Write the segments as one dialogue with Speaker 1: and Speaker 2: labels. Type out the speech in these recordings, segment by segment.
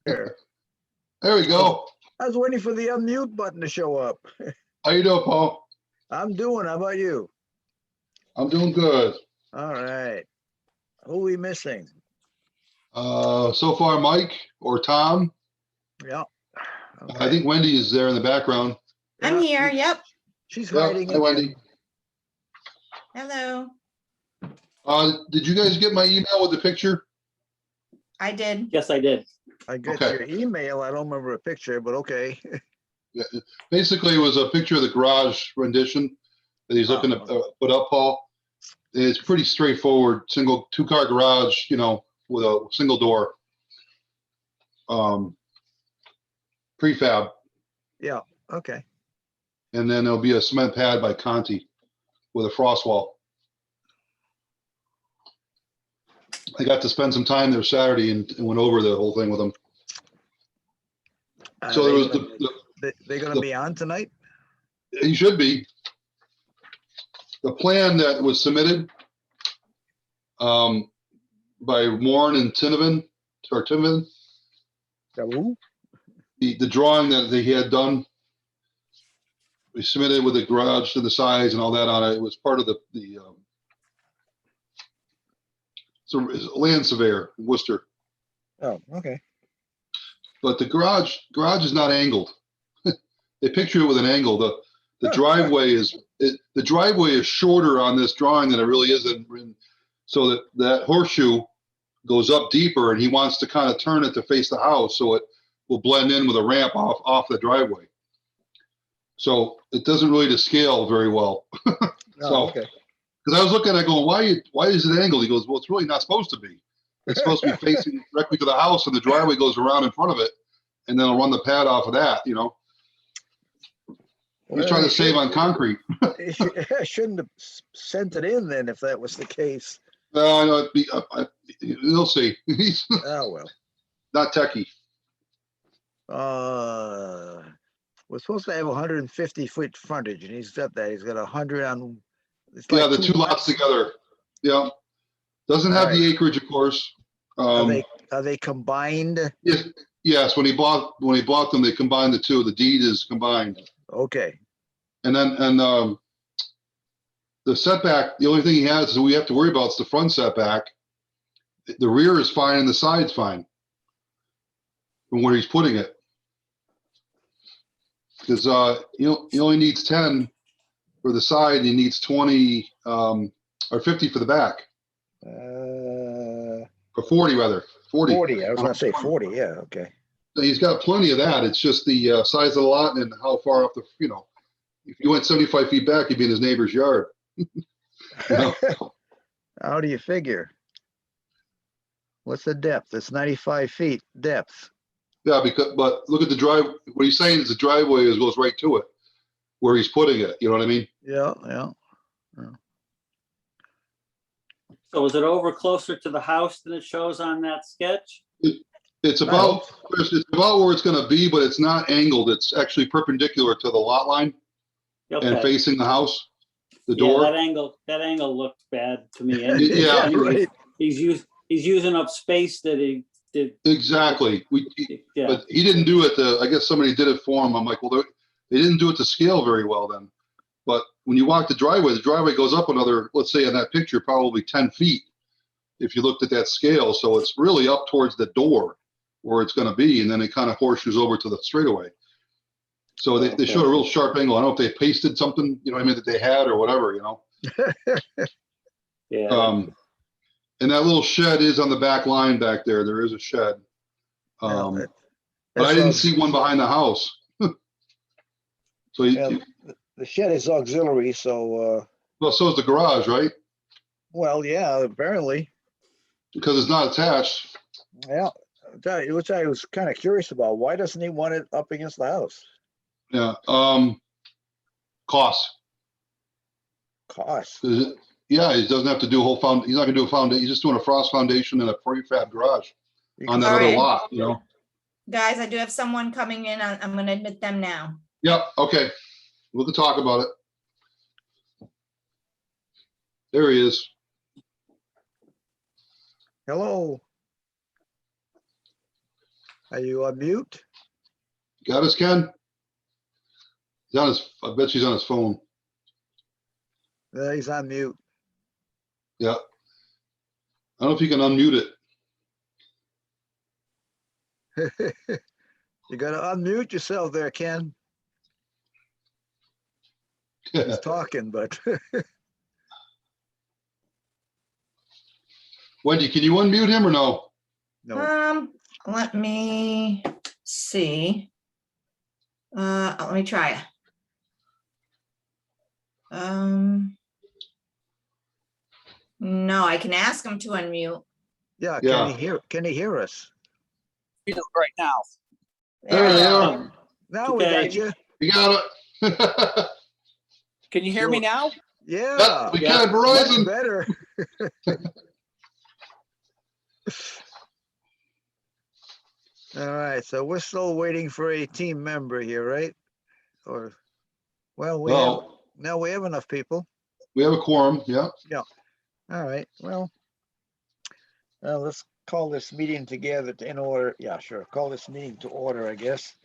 Speaker 1: There.
Speaker 2: There we go.
Speaker 1: I was waiting for the unmute button to show up.
Speaker 2: How you doing, Paul?
Speaker 1: I'm doing. How about you?
Speaker 2: I'm doing good.
Speaker 1: All right. Who we missing?
Speaker 2: So far, Mike or Tom.
Speaker 1: Yeah.
Speaker 2: I think Wendy is there in the background.
Speaker 3: I'm here. Yep.
Speaker 1: She's
Speaker 2: Yeah,
Speaker 1: hiding.
Speaker 2: hi, Wendy.
Speaker 3: Hello.
Speaker 2: Did you guys get my email with the picture?
Speaker 3: I did.
Speaker 4: Yes, I did.
Speaker 1: I get
Speaker 2: Okay.
Speaker 1: your email. I don't remember a picture, but okay.
Speaker 2: Yeah. Basically, it was a picture of the garage rendition that he's looking to put up, Paul. It's pretty straightforward, two-car garage, with a single door. Prefab.
Speaker 1: Yeah. Okay.
Speaker 2: And then there'll be a cement pad by Conti with a frost wall. I got to spend some time there Saturday and went over the whole thing with them. So there was
Speaker 1: they're going to be on tonight?
Speaker 2: he should be. The plan that was submitted by Warren and Tinovin,
Speaker 1: Who?
Speaker 2: the drawing that he had done, we submitted with the garage to the size and all that on it. It was part of the so land surveyor, Worcester.
Speaker 1: Oh, okay.
Speaker 2: But the garage is not angled. They picture it with an angle. The driveway is shorter on this drawing than it really is so that horseshoe goes up deeper, and he wants to kind of turn it to face the house so it will blend in with a ramp off the driveway. So it doesn't really to scale very well.
Speaker 1: Oh, okay.
Speaker 2: Because I was looking at it going, why is it angled? He goes, well, it's really not supposed to be. It's supposed to be facing directly to the house, and the driveway goes around in front of it, and then I'll run the pad off of that, He's trying to save on concrete.
Speaker 1: I shouldn't have sent it in then if that was the case.
Speaker 2: No, you'll see. He's
Speaker 1: Oh, well.
Speaker 2: not techie.
Speaker 1: We're supposed to have 150-foot frontage, and he's got that. He's got 100 on. It's
Speaker 2: Yeah,
Speaker 1: like
Speaker 2: the two lots together. Yeah. Doesn't have the acreage, of course.
Speaker 1: Are they combined?
Speaker 2: Yes, when he bought them, they combined the two. The deed is combined.
Speaker 1: Okay.
Speaker 2: And then the setback, the only thing he has that we have to worry about is the front setback. The rear is fine and the side's fine from where he's putting it. Because he only needs 10 for the side, and he needs 20 or 50 for the back. Or 40 rather. 40.
Speaker 1: 40. I was going to say 40. Yeah. Okay.
Speaker 2: So he's got plenty of that. It's just the size of the lot and how far off if you went 75 feet back, you'd be in his neighbor's yard.
Speaker 1: How do you figure? What's the depth? It's 95 feet depth.
Speaker 2: Yeah, but look at the drive. What he's saying is the driveway goes right to it, where he's putting it. You know what I mean?
Speaker 1: Yeah.
Speaker 4: So is it over closer to the house than it shows on that sketch?
Speaker 2: It's about where it's going to be, but it's not angled. It's actually perpendicular to the lot line and facing the house, the door.
Speaker 4: Yeah, that angle looked bad to me.
Speaker 2: Yeah,
Speaker 1: right.
Speaker 4: He's using up space that he did.
Speaker 2: Exactly. But he didn't do it. I guess somebody did it for him. I'm like, well, they didn't do it to scale very well then. But when you walk the driveway goes up another, let's say in that picture, probably 10 feet. If you looked at that scale, so it's really up towards the door where it's going to be, and then it kind of horseshoes over to the straightaway. So they showed a real sharp angle. I don't know if they pasted something, that they had or whatever,
Speaker 4: Yeah.
Speaker 2: And that little shed is on the back line back there. There is a shed. But I didn't see one behind the house. So
Speaker 1: the shed is auxiliary, so.
Speaker 2: Well, so is the garage, right?
Speaker 1: Well, yeah, apparently.
Speaker 2: Because it's not attached.
Speaker 1: Yeah, which I was kind of curious about. Why doesn't he want it up against the house?
Speaker 2: Yeah. Cost. Yeah, he doesn't have to do a whole he's not going to do a foundation. He's just doing a frost foundation and a prefab garage on that other lot,
Speaker 3: Guys, I do have someone coming in. I'm going to admit them now.
Speaker 2: Yep. Okay. We can talk about it. There he is.
Speaker 1: Hello. Are you on mute?
Speaker 2: Got us, Ken? He's on his, I bet she's on his phone.
Speaker 1: He's on mute.
Speaker 2: Yeah. I don't know if you can unmute it.
Speaker 1: You gotta unmute yourself there, Ken. He's talking, but
Speaker 2: Wendy, can you unmute him or no?
Speaker 1: no.
Speaker 3: Let me see. Let me try it. No, I can ask him to unmute.
Speaker 1: Yeah,
Speaker 2: Yeah.
Speaker 1: can he hear us?
Speaker 5: Right now.
Speaker 2: There
Speaker 3: we
Speaker 2: you
Speaker 3: go.
Speaker 2: are.
Speaker 1: Now we
Speaker 4: Okay.
Speaker 1: got you.
Speaker 2: You got it.
Speaker 5: Can you hear me
Speaker 1: Sure.
Speaker 5: now?
Speaker 1: Yeah.
Speaker 2: Yep, we
Speaker 4: Yeah.
Speaker 2: can,
Speaker 1: Much
Speaker 2: Verizon.
Speaker 1: better. All right, so we're still waiting for a team member here, right? Or, well,
Speaker 2: No,
Speaker 1: we have enough people.
Speaker 2: we have a quorum, yeah.
Speaker 1: All right, well, let's call this meeting together in order. Yeah, sure. Call this meeting to order, I guess.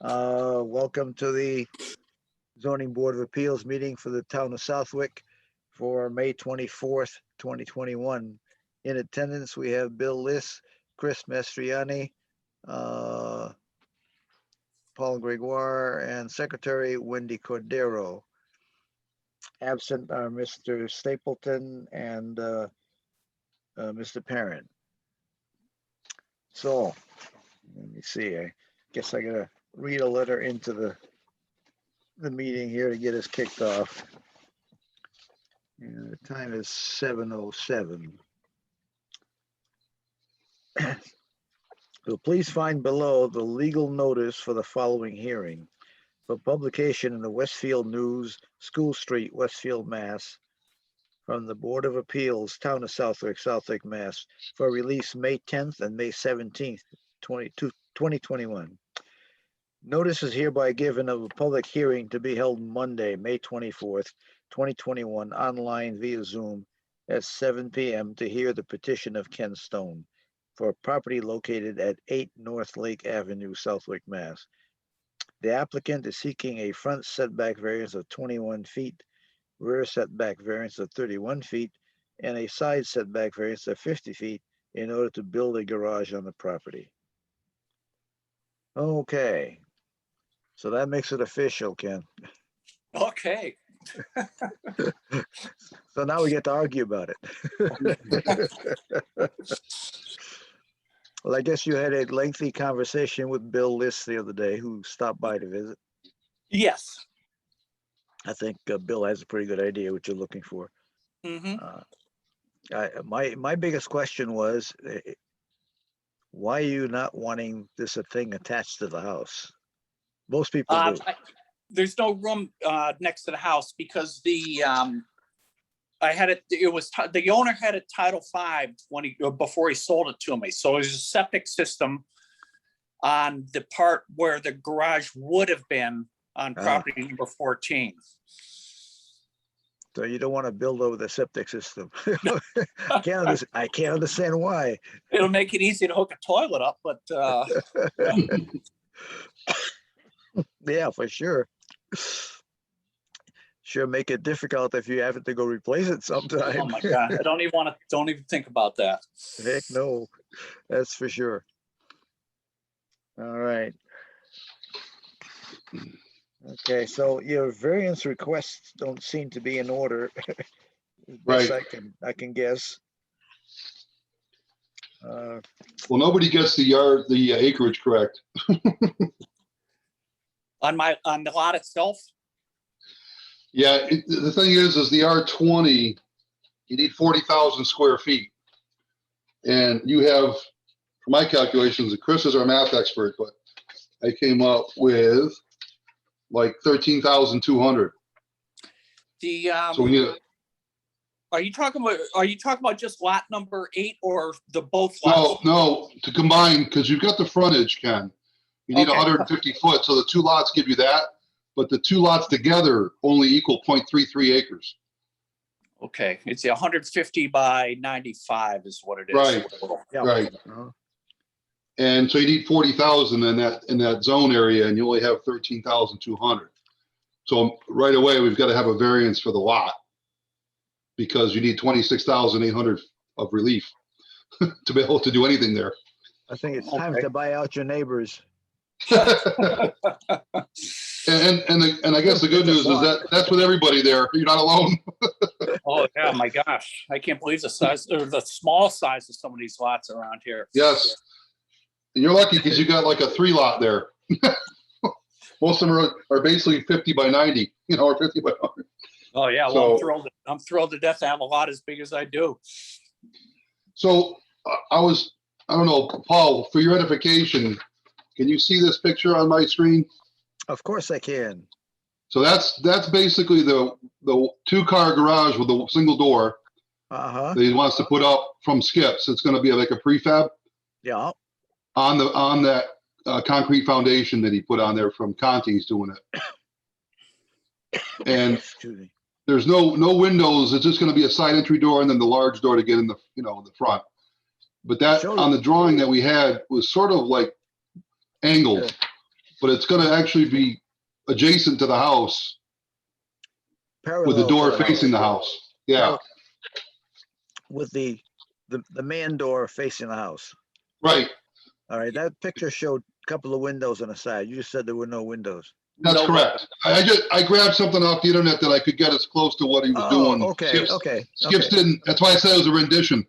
Speaker 1: Welcome to the Zoning Board of Appeals meeting for the town of Southwick for May 24th, 2021. In attendance, we have Bill Liss, Chris Mastriani, Paul Gregoire, and Secretary Wendy Cordero. Absent are Mr. Stapleton and Mr. Parent. So, let me see. I guess I gotta read a letter into the meeting here to get us kicked off. And the time is 7:07. So please find below the legal notice for the following hearing for publication in the Westfield News, School Street, Westfield, Mass. From the Board of Appeals, Town of Southwick, Southwick, Mass. For release May 10th and May 17th, 2021. Notice is hereby given of a public hearing to be held Monday, May 24th, 2021, online via Zoom at 7 p.m. to hear the petition of Ken Stone for a property located at 8 North Lake Avenue, Southwick, Mass. The applicant is seeking a front setback variance of 21 feet, rear setback variance of 31 feet, and a side setback variance of 50 feet in order to build a garage on the property. Okay. So that makes it official, Ken.
Speaker 5: Okay.
Speaker 1: So now we get to argue about it. Well, I guess you had a lengthy conversation with Bill Liss the other day, who stopped by to visit.
Speaker 5: Yes.
Speaker 1: I think Bill has a pretty good idea what you're looking for.
Speaker 5: hmm
Speaker 1: My biggest question was, why are you not wanting this a thing attached to the house? Most people do.
Speaker 5: There's no room next to the house because I had it. It was the owner had it Title V when before he sold it to me. So there's a septic system on the part where the garage would have been on property number 14.
Speaker 1: So you don't want to build over the septic system. I can't understand why.
Speaker 5: It'll make it easy to hook a toilet up, but
Speaker 1: Yeah, for sure. Sure, make it difficult if you have to go replace it sometime.
Speaker 5: oh my God, I don't even think about that.
Speaker 1: Heck no, that's for sure. All right. Okay, so your variance requests don't seem to be in order. As best
Speaker 2: Right.
Speaker 1: I can guess.
Speaker 2: Well, nobody gets the acreage correct.
Speaker 5: On the lot itself.
Speaker 2: Yeah, the thing is the R20, you need 40,000 square feet. And you have, for my calculations, and Chris is our math expert, but I came up with like 13,200. So we need a,
Speaker 5: Are you talking about just lot number 8 or the both lots?
Speaker 2: no, to combine, because you've got the frontage, Ken. You need
Speaker 5: Okay.
Speaker 2: 150 foot, so the two lots give you that, but the two lots together only equal 0.33 acres.
Speaker 5: Okay, it's 150 by 95 is what it is.
Speaker 2: Right.
Speaker 1: Yeah.
Speaker 2: Right.
Speaker 1: Uh-huh.
Speaker 2: And so you need 40,000 in that zone area, and you only have 13,200. So right away, we've got to have a variance for the lot because you need 26,800 of relief to be able to do anything there.
Speaker 1: I think it's time
Speaker 5: Okay.
Speaker 1: to buy out your neighbors.
Speaker 2: And I guess the good news is that that's with everybody there. You're not alone.
Speaker 5: Oh, yeah, my gosh. I can't believe the size or the small size of some of these lots around here.
Speaker 2: Yes. And you're lucky because you got like a 3 lot there. Most of them are basically 50 by 90, or 50 by 100.
Speaker 5: Oh, yeah. Well,
Speaker 2: So-
Speaker 5: I'm thrilled to death to have a lot as big as I do.
Speaker 2: So I don't know, Paul, for your edification, can you see this picture on my screen?
Speaker 1: Of course I can.
Speaker 2: So that's basically the 2-car garage with a single door
Speaker 1: Uh-huh.
Speaker 2: that he wants to put up from Skips. It's going to be like a prefab
Speaker 1: Yeah.
Speaker 2: on that concrete foundation that he put on there from Conti's doing it. And
Speaker 1: Excuse me.
Speaker 2: there's no windows. It's just going to be a side entry door and then the large door to get in the the front. But that
Speaker 1: Show
Speaker 2: on the drawing that we had was sort of like angled,
Speaker 1: Yeah.
Speaker 2: but it's going to actually be adjacent to the house with
Speaker 1: Parallel
Speaker 2: the
Speaker 1: to
Speaker 2: door
Speaker 1: house.
Speaker 2: facing the house. Yeah,
Speaker 1: With the man door facing the house.
Speaker 2: right.
Speaker 1: All right, that picture showed a couple of windows on the side. You just said there were no windows.
Speaker 2: That's
Speaker 5: No,
Speaker 2: correct. I grabbed something off the internet that I could get as close to what he was
Speaker 1: Oh,
Speaker 2: doing.
Speaker 1: okay,
Speaker 2: Skips,
Speaker 1: okay.
Speaker 2: Skips
Speaker 1: okay.
Speaker 2: didn't. That's why I said it was a rendition.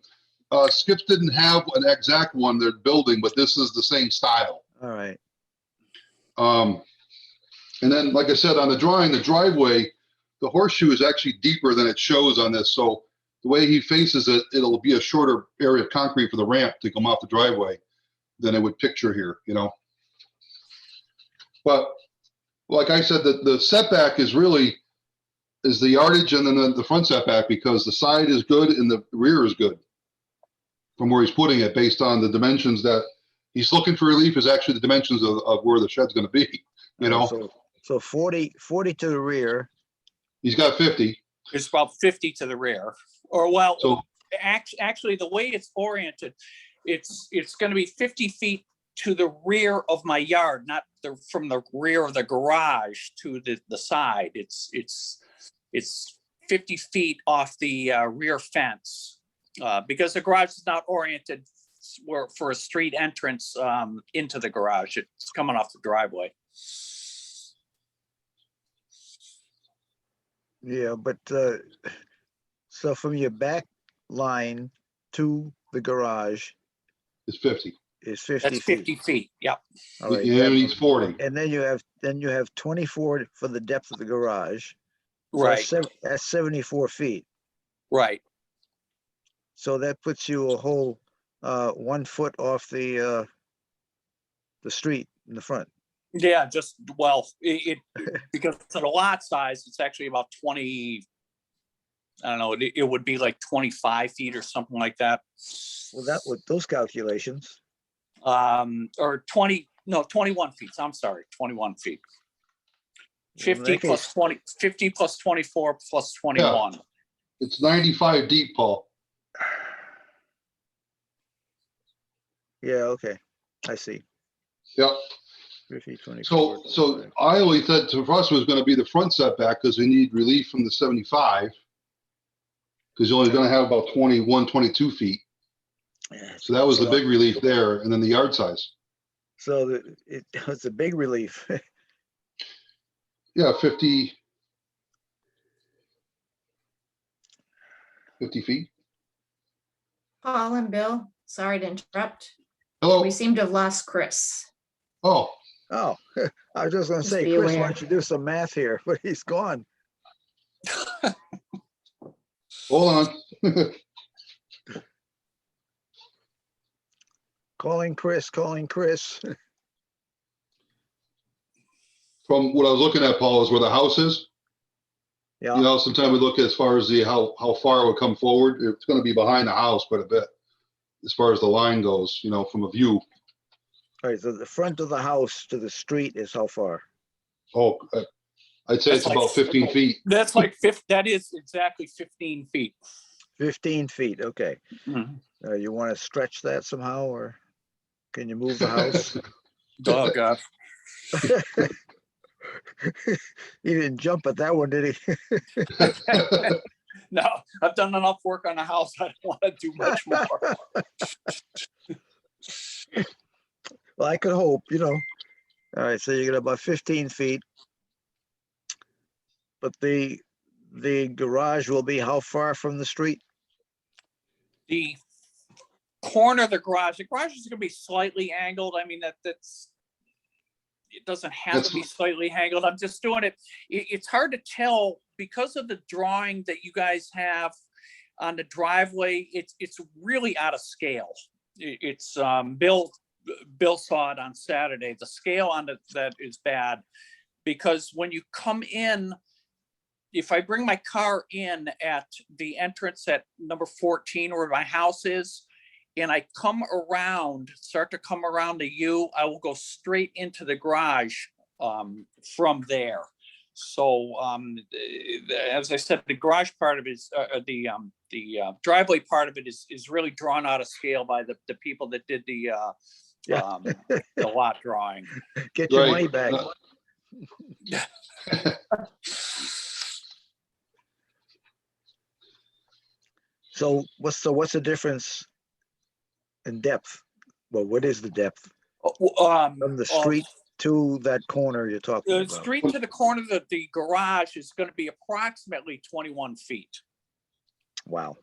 Speaker 2: Skips didn't have an exact one they're building, but this is the same style.
Speaker 1: All right.
Speaker 2: And then, like I said, on the drawing, the driveway, the horseshoe is actually deeper than it shows on this. So the way he faces it, it'll be a shorter area of concrete for the ramp to come off the driveway than it would picture here, But like I said, the setback is the yardage and then the front setback because the side is good and the rear is good from where he's putting it based on the dimensions that he's looking for relief is actually the dimensions of where the shed's going to be,
Speaker 1: So 40 to the rear.
Speaker 2: He's got 50.
Speaker 5: It's about 50 to the rear. Or well,
Speaker 2: So
Speaker 5: actually, the way it's oriented, it's going to be 50 feet to the rear of my yard, not from the rear of the garage to the side. It's 50 feet off the rear fence because the garage is not oriented for a street entrance into the garage. It's coming off the driveway.
Speaker 1: Yeah, but so from your back line to the garage
Speaker 2: it's 50.
Speaker 1: is 50
Speaker 5: That's
Speaker 1: feet.
Speaker 5: 50 feet. Yep.
Speaker 1: All right.
Speaker 2: Yeah, he needs 40.
Speaker 1: And then you have 24 for the depth of the garage. So
Speaker 5: Right.
Speaker 1: That's 74 feet.
Speaker 5: Right.
Speaker 1: So that puts you a whole 1 foot off the street in the front.
Speaker 5: Yeah, it because of the lot size, it's actually about 20. I don't know. It would be like 25 feet or something like that.
Speaker 1: Well, that with those calculations.
Speaker 5: Or 21 feet. I'm sorry, 21 feet.
Speaker 1: Well, in
Speaker 5: 50
Speaker 1: that
Speaker 5: plus
Speaker 1: case-
Speaker 5: 20, 50 plus 24 plus 21.
Speaker 2: It's 95 deep, Paul.
Speaker 1: Yeah, okay. I see.
Speaker 2: Yep.
Speaker 1: 50, 24.
Speaker 2: So I always said to us was going to be the front setback because we need relief from the 75 because you're only going to have about 21, 22 feet.
Speaker 1: Yeah,
Speaker 2: So that was the big relief there. And then the yard size.
Speaker 1: So it's a big relief.
Speaker 2: Yeah, 50 feet.
Speaker 3: Paul and Bill, sorry to interrupt.
Speaker 2: Hello.
Speaker 3: We seem to have lost Chris.
Speaker 2: Oh,
Speaker 1: Oh, I was just gonna
Speaker 3: Just
Speaker 1: say,
Speaker 3: be
Speaker 1: Chris, why
Speaker 3: aware.
Speaker 1: don't you do some math here? But he's gone.
Speaker 2: hold on.
Speaker 1: Calling Chris.
Speaker 2: From what I was looking at, Paul, is where the house is.
Speaker 1: Yeah,
Speaker 2: Sometimes we look as far as how far it would come forward. It's going to be behind the house quite a bit as far as the line goes, from a view.
Speaker 1: all right, so the front of the house to the street is how far?
Speaker 2: Oh, I'd say it's
Speaker 5: That's like-
Speaker 2: about 15 feet.
Speaker 5: That's like that is exactly 15 feet.
Speaker 1: 15 feet, okay.
Speaker 5: Mhm.
Speaker 1: You want to stretch that somehow or? Can you move the house?
Speaker 5: Oh, God.
Speaker 1: He didn't jump at that one, did he?
Speaker 5: No, I've done enough work on the house. I don't want to do much more.
Speaker 1: Well, I could hope, you know. All right, so you got about 15 feet. But the garage will be how far from the street?
Speaker 5: The corner of the garage is gonna be slightly angled. I mean, that's, it doesn't have to be slightly angled. I'm just doing it. It's hard to tell because of the drawing that you guys have on the driveway. It's really out of scale. It's Bill saw it on Saturday. The scale on it that is bad because when you come in, if I bring my car in at the entrance at number 14 where my house is, and I start to come around the U, I will go straight into the garage from there. So as I said, the garage part of it is the driveway part of it is really drawn out of scale by the people that did the lot drawing.
Speaker 1: Get your
Speaker 2: Right.
Speaker 1: money back. So what's the difference in depth? Well, what is the depth from the street to that corner you're talking
Speaker 5: The
Speaker 1: about?
Speaker 5: street to the corner of the garage is going to be approximately 21 feet.
Speaker 1: Wow.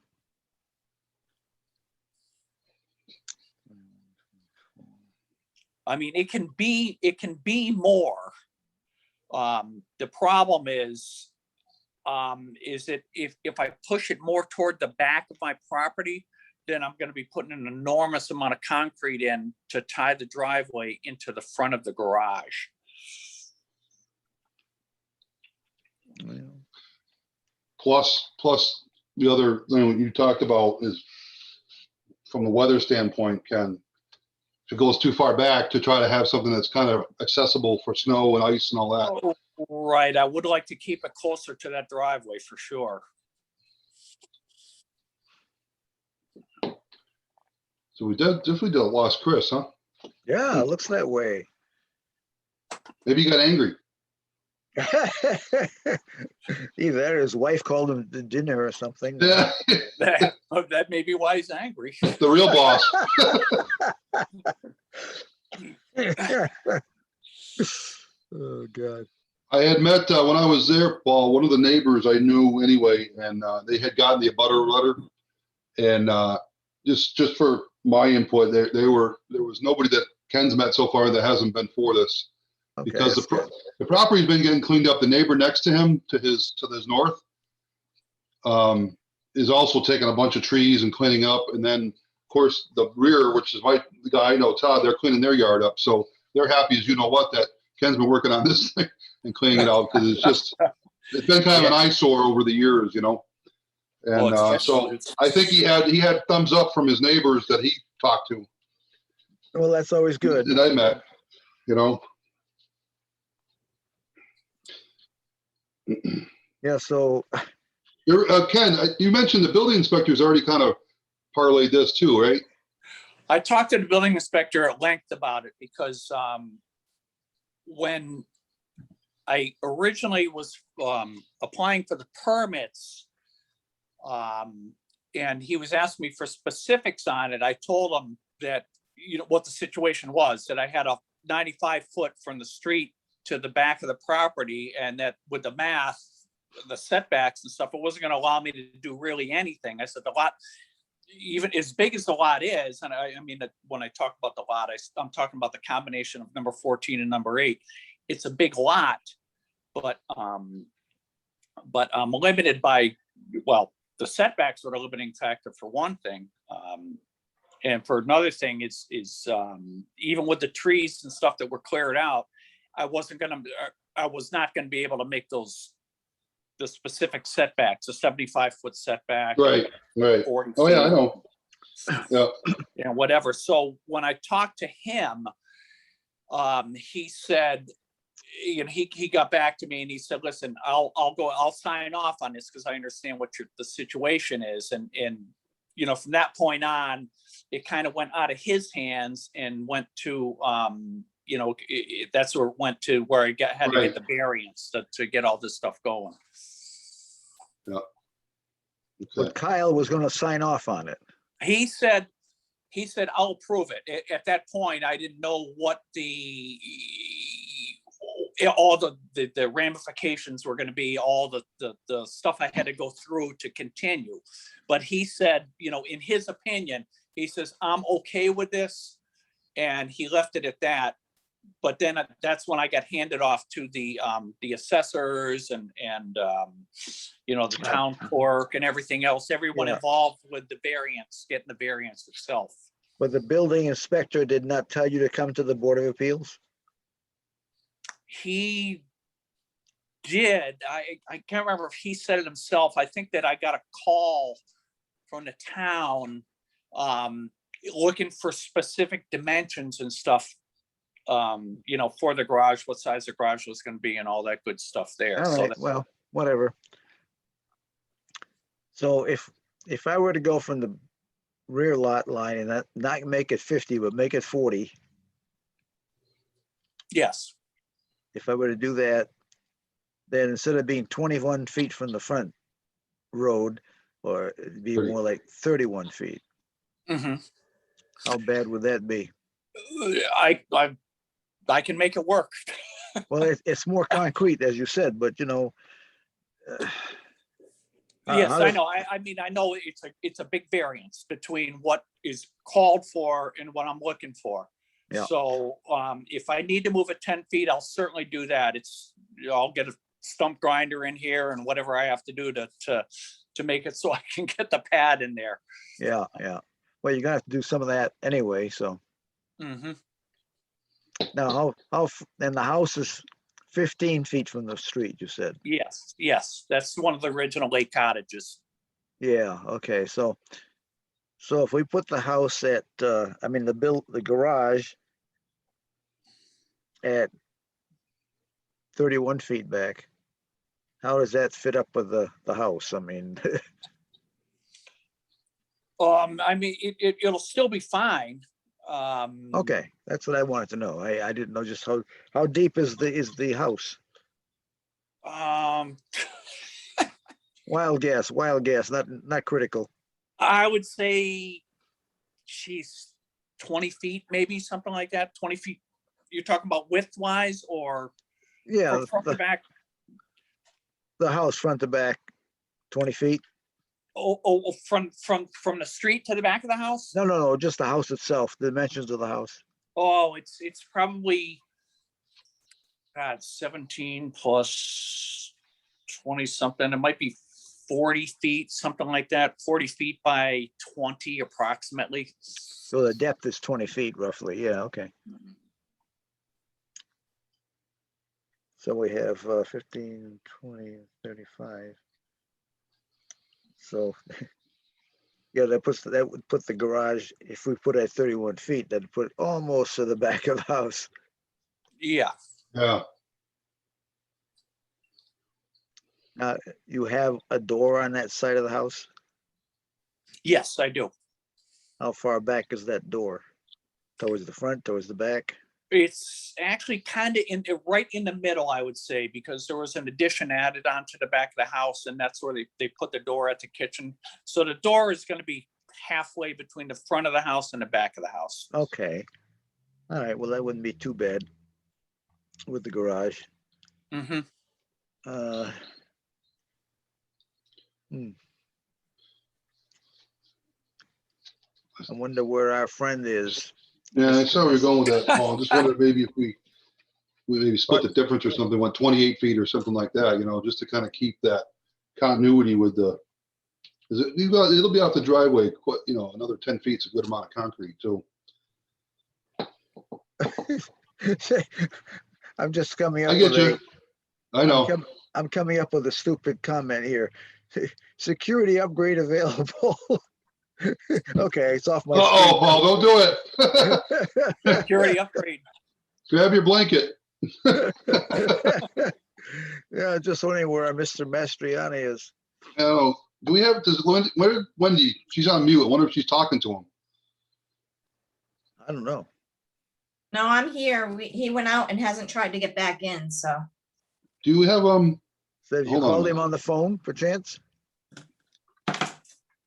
Speaker 5: I mean, it can be more. The problem is that if I push it more toward the back of my property, then I'm going to be putting an enormous amount of concrete in to tie the driveway into the front of the garage.
Speaker 2: Plus the other thing you talked about is from the weather standpoint, Ken, if it goes too far back to try to have something that's kind of accessible for snow and ice and all that.
Speaker 5: Oh, right. I would like to keep it closer to that driveway for sure.
Speaker 2: So we definitely lost Chris, huh?
Speaker 1: Yeah, it looks that way.
Speaker 2: Maybe he got angry.
Speaker 1: Either that or his wife called him to dinner or something.
Speaker 2: Yeah,
Speaker 5: That may be why he's angry.
Speaker 2: the real boss.
Speaker 1: Oh, God.
Speaker 2: I had met, when I was there, Paul, one of the neighbors I knew anyway, and they had gotten the abutter letter. And just for my input, there was nobody that Ken's met so far that hasn't been for this.
Speaker 1: Okay,
Speaker 2: Because
Speaker 1: that's good.
Speaker 2: the property's been getting cleaned up. The neighbor next to him, to his north, is also taking a bunch of trees and cleaning up. And then, of course, the rear, which is the guy I know, Todd, they're cleaning their yard up. So they're happy as you know what that Ken's been working on this thing and cleaning it out because it's been kind of an eyesore over the years, you know. And so I think he had thumbs up from his neighbors that he talked to.
Speaker 1: Well, that's always good.
Speaker 2: That I met, you know.
Speaker 1: Yeah, so
Speaker 2: Ken, you mentioned the building inspector's already kind of parlayed this too, right?
Speaker 5: I talked to the building inspector at length about it because when I originally was applying for the permits, and he was asking me for specifics on it, I told him that, you know, what the situation was, that I had a 95-foot from the street to the back of the property, and that with the math, the setbacks and stuff, it wasn't going to allow me to do really anything. I said the lot, even as big as the lot is, and I mean, when I talk about the lot, I'm talking about the combination of number 14 and number 8. It's a big lot, but I'm limited by, well, the setbacks are a limiting factor for one thing. And for another thing is even with the trees and stuff that were cleared out, I was not going to be able to make the specific setbacks, a 75-foot setback.
Speaker 2: Right.
Speaker 5: 40
Speaker 2: Oh yeah, I
Speaker 5: feet,
Speaker 2: know. Yeah.
Speaker 5: and whatever. So when I talked to him, he said, you know, he got back to me and he said, listen, I'll sign off on this because I understand what the situation is. And, from that point on, it kind of went out of his hands and went to, that's where it went to where I had to
Speaker 2: Right.
Speaker 5: get the variance to get all this stuff going.
Speaker 2: Okay.
Speaker 1: But Kyle was gonna sign off on it.
Speaker 5: He said, I'll approve it. At that point, I didn't know what all the ramifications were going to be, all the stuff I had to go through to continue. But he said, in his opinion, he says, I'm okay with this. And he left it at that. But then that's when I got handed off to the assessors and the town clerk and everything else, everyone
Speaker 1: Yeah.
Speaker 5: involved with the variance, getting the variance itself.
Speaker 1: But the building inspector did not tell you to come to the Board of Appeals?
Speaker 5: He did. I can't remember if he said it himself. I think that I got a call from the town looking for specific dimensions and stuff, for the garage, what size the garage was going to be and all that good stuff there.
Speaker 1: All
Speaker 5: So
Speaker 1: right, well, whatever. So if I were to go from the rear lot line and not make it 50, but make it 40,
Speaker 5: yes,
Speaker 1: if I were to do that, then instead of being 21 feet from the front road, or it'd be
Speaker 2: 30.
Speaker 1: more like 31 feet,
Speaker 5: hmm
Speaker 1: how bad would that be?
Speaker 5: I can make it work.
Speaker 1: Well, it's more concrete, as you said, but
Speaker 5: Yes,
Speaker 1: how
Speaker 5: I
Speaker 1: does-
Speaker 5: know. I mean, I know it's a big variance between what is called for and what I'm looking for.
Speaker 1: Yeah.
Speaker 5: So if I need to move it 10 feet, I'll certainly do that. I'll get a stump grinder in here and whatever I have to do to make it so I can get the pad in there.
Speaker 1: Yeah. Well, you're gonna have to do some of that anyway, so.
Speaker 5: hmm
Speaker 1: Now, and the house is 15 feet from the street, you said?
Speaker 5: Yes, that's one of the original lake cottages.
Speaker 1: Yeah, okay, so if we put the house at, the garage at 31 feet back, how does that fit up with the house? I mean,
Speaker 5: I mean, it'll still be fine.
Speaker 1: okay, that's what I wanted to know. I didn't know just how deep is the house? Wild guess, not critical.
Speaker 5: I would say she's 20 feet, maybe something like that. 20 feet. You're talking about width wise or
Speaker 1: Yeah,
Speaker 5: from front to back?
Speaker 1: the house front to back, 20 feet?
Speaker 5: Oh, from the street to the back of the house?
Speaker 1: No, just the house itself, the dimensions of the house.
Speaker 5: Oh, it's probably, God, 17 plus 20 something. It might be 40 feet, something like that. 40 feet by 20 approximately.
Speaker 1: So the depth is 20 feet roughly. Yeah, okay. So we have 15, 20, 35. So yeah, that would put the garage, if we put it at 31 feet, that'd put it almost to the back of the house.
Speaker 5: Yeah.
Speaker 2: Yeah.
Speaker 1: Now, you have a door on that side of the house?
Speaker 5: Yes, I do.
Speaker 1: How far back is that door? Towards the front, towards the back?
Speaker 5: It's actually kind of right in the middle, I would say, because there was an addition added onto the back of the house, and that's where they put the door at the kitchen. So the door is going to be halfway between the front of the house and the back of the house.
Speaker 1: Okay. All right, well, that wouldn't be too bad with the garage.
Speaker 5: hmm
Speaker 1: Uh, I wonder where our friend is.
Speaker 2: Yeah, I saw where you're going with that, Paul. Just wondered maybe if we maybe split the difference or something, went 28 feet or something like that, just to kind of keep that continuity with it'll be off the driveway, another 10 feet is a good amount of concrete too.
Speaker 1: I'm just coming up
Speaker 2: I get
Speaker 1: with
Speaker 2: you. I know.
Speaker 1: I'm coming up with a stupid comment here. Security upgrade available. Okay, it's off my.
Speaker 2: Uh-oh, Paul, don't do it.
Speaker 5: Security upgrade.
Speaker 2: Grab your blanket.
Speaker 1: Yeah, just wondering where our Mr. Mastriani is.
Speaker 2: Oh, Do we have, does Wendy, she's on mute. I wonder if she's talking to him.
Speaker 1: I don't know.
Speaker 3: No, I'm here. He went out and hasn't tried to get back in, so.
Speaker 2: Do we have,
Speaker 1: Says you
Speaker 2: Hold on a
Speaker 1: called him
Speaker 2: minute.
Speaker 1: on the phone perchance?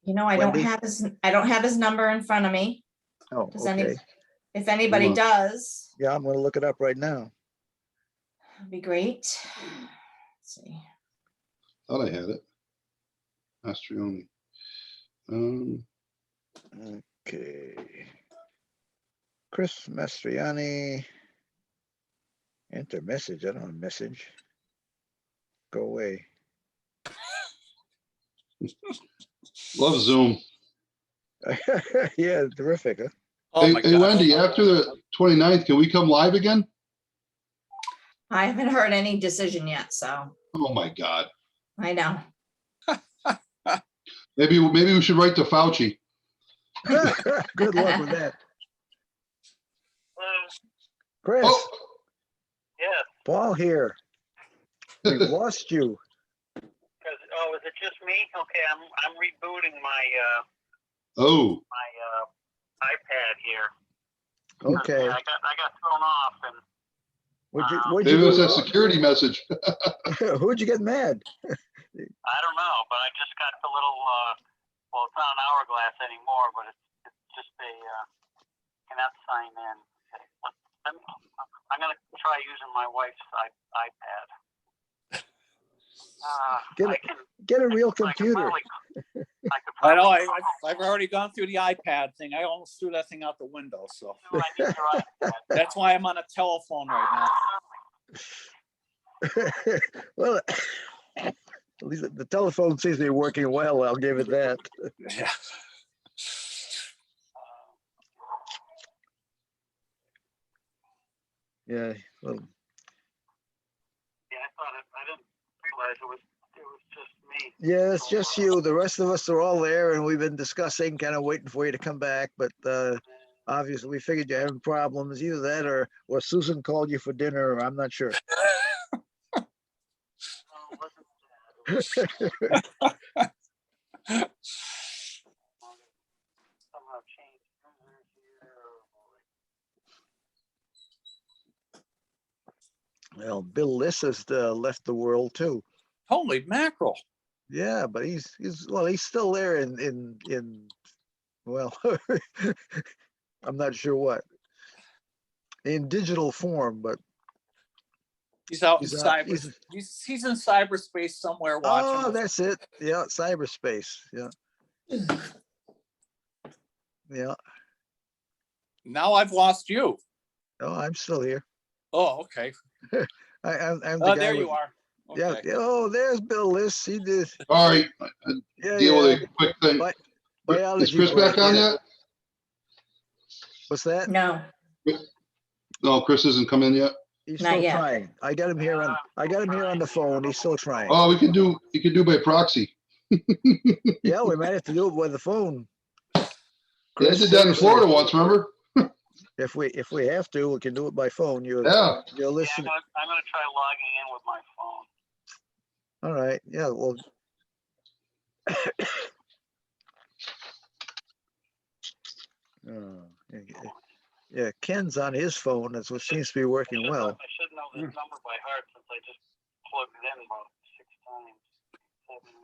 Speaker 3: You know, I don't
Speaker 1: Wendy?
Speaker 3: have his number in front of me.
Speaker 1: Oh,
Speaker 3: Does any,
Speaker 1: okay.
Speaker 3: if anybody
Speaker 2: Hold on.
Speaker 3: does,
Speaker 1: Yeah, I'm gonna look it up right now.
Speaker 3: it'd be great. Let's see.
Speaker 2: thought I had it. Mastrioni.
Speaker 1: Okay. Chris Mastriani. Enter message. I don't have a message. Go away.
Speaker 2: Love Zoom.
Speaker 1: Yeah, terrific, huh?
Speaker 5: Oh
Speaker 2: Hey,
Speaker 5: my
Speaker 2: hey,
Speaker 5: God.
Speaker 2: Wendy, after the 29th, can we come live again?
Speaker 3: I haven't heard any decision yet, so
Speaker 2: Oh my God.
Speaker 3: I know.
Speaker 2: Maybe we should write to Fauci.
Speaker 1: Good luck with that. Chris,
Speaker 2: Oh,
Speaker 6: Yeah,
Speaker 1: Paul here. We've lost you.
Speaker 6: because is it just me? Okay, I'm rebooting my
Speaker 2: oh,
Speaker 6: iPad here. 'Cause,
Speaker 1: Okay.
Speaker 6: yeah, I got thrown off, and
Speaker 1: What'd
Speaker 2: maybe it was
Speaker 1: you
Speaker 2: that security message.
Speaker 1: do? Who'd you get mad?
Speaker 6: I don't know, but I just got the little well, it's not an hourglass anymore, but it's just a cannot sign in. Okay, I'm gonna try using my wife's iPad.
Speaker 1: Get a real
Speaker 6: I could
Speaker 1: computer.
Speaker 6: probably
Speaker 5: I know, I've already gone through the iPad thing. I almost threw that thing out the window, so
Speaker 6: I need your iPad.
Speaker 5: that's why I'm on a telephone right
Speaker 1: Well, at least the telephone seems to be working well. I'll give it that.
Speaker 5: now. Yeah.
Speaker 1: Yeah. Well,
Speaker 6: Yeah, I didn't realize it was just me.
Speaker 1: yeah, it's just you. The rest of us are all there, and we've been discussing, kind of waiting for you to come back. But obviously, we figured you're having problems. Either that, or Susan called you for dinner. Or I'm not sure.
Speaker 6: Somehow changed.
Speaker 1: Well, Bill Liss has left the world too.
Speaker 5: Holy mackerel.
Speaker 1: Yeah, but he's still there in well, I'm not sure what in digital form, but
Speaker 5: He's out in
Speaker 1: He's,
Speaker 5: cyber. He's in cyberspace somewhere watching.
Speaker 1: oh, that's it. Yeah, cyberspace. Yeah, yeah.
Speaker 5: Now I've lost you.
Speaker 1: Oh, I'm still here.
Speaker 5: Oh, okay.
Speaker 1: I'm the
Speaker 5: Oh,
Speaker 1: guy
Speaker 5: there
Speaker 1: with-
Speaker 5: you are.
Speaker 1: Yeah,
Speaker 5: Okay.
Speaker 1: yeah. Oh, there's Bill Liss. He did.
Speaker 2: all right.
Speaker 1: Yeah,
Speaker 2: Deal with
Speaker 1: yeah.
Speaker 2: a quick thing.
Speaker 1: Bi-
Speaker 2: Is
Speaker 1: Biology
Speaker 2: Chris back
Speaker 1: break,
Speaker 2: on
Speaker 1: yeah.
Speaker 2: yet?
Speaker 1: What's that?
Speaker 3: No,
Speaker 2: No, Chris isn't come in yet.
Speaker 1: He's
Speaker 3: Not
Speaker 1: still
Speaker 3: yet.
Speaker 1: trying. I got him here on the phone. He's still trying.
Speaker 2: Oh, you can do by proxy.
Speaker 1: Yeah, we might have to do it with the phone.
Speaker 2: Yeah, I
Speaker 1: Chris,
Speaker 2: did that in Florida once, remember?
Speaker 1: If we have to, we can do it by phone. You're
Speaker 2: Yeah.
Speaker 1: listening.
Speaker 6: I'm gonna try logging in with my phone.
Speaker 1: All right. Yeah. Well. Oh, yeah, Ken's on his phone. That's what seems to be working well.
Speaker 6: I should know this number by heart since I just plugged it in about 6 times. 7,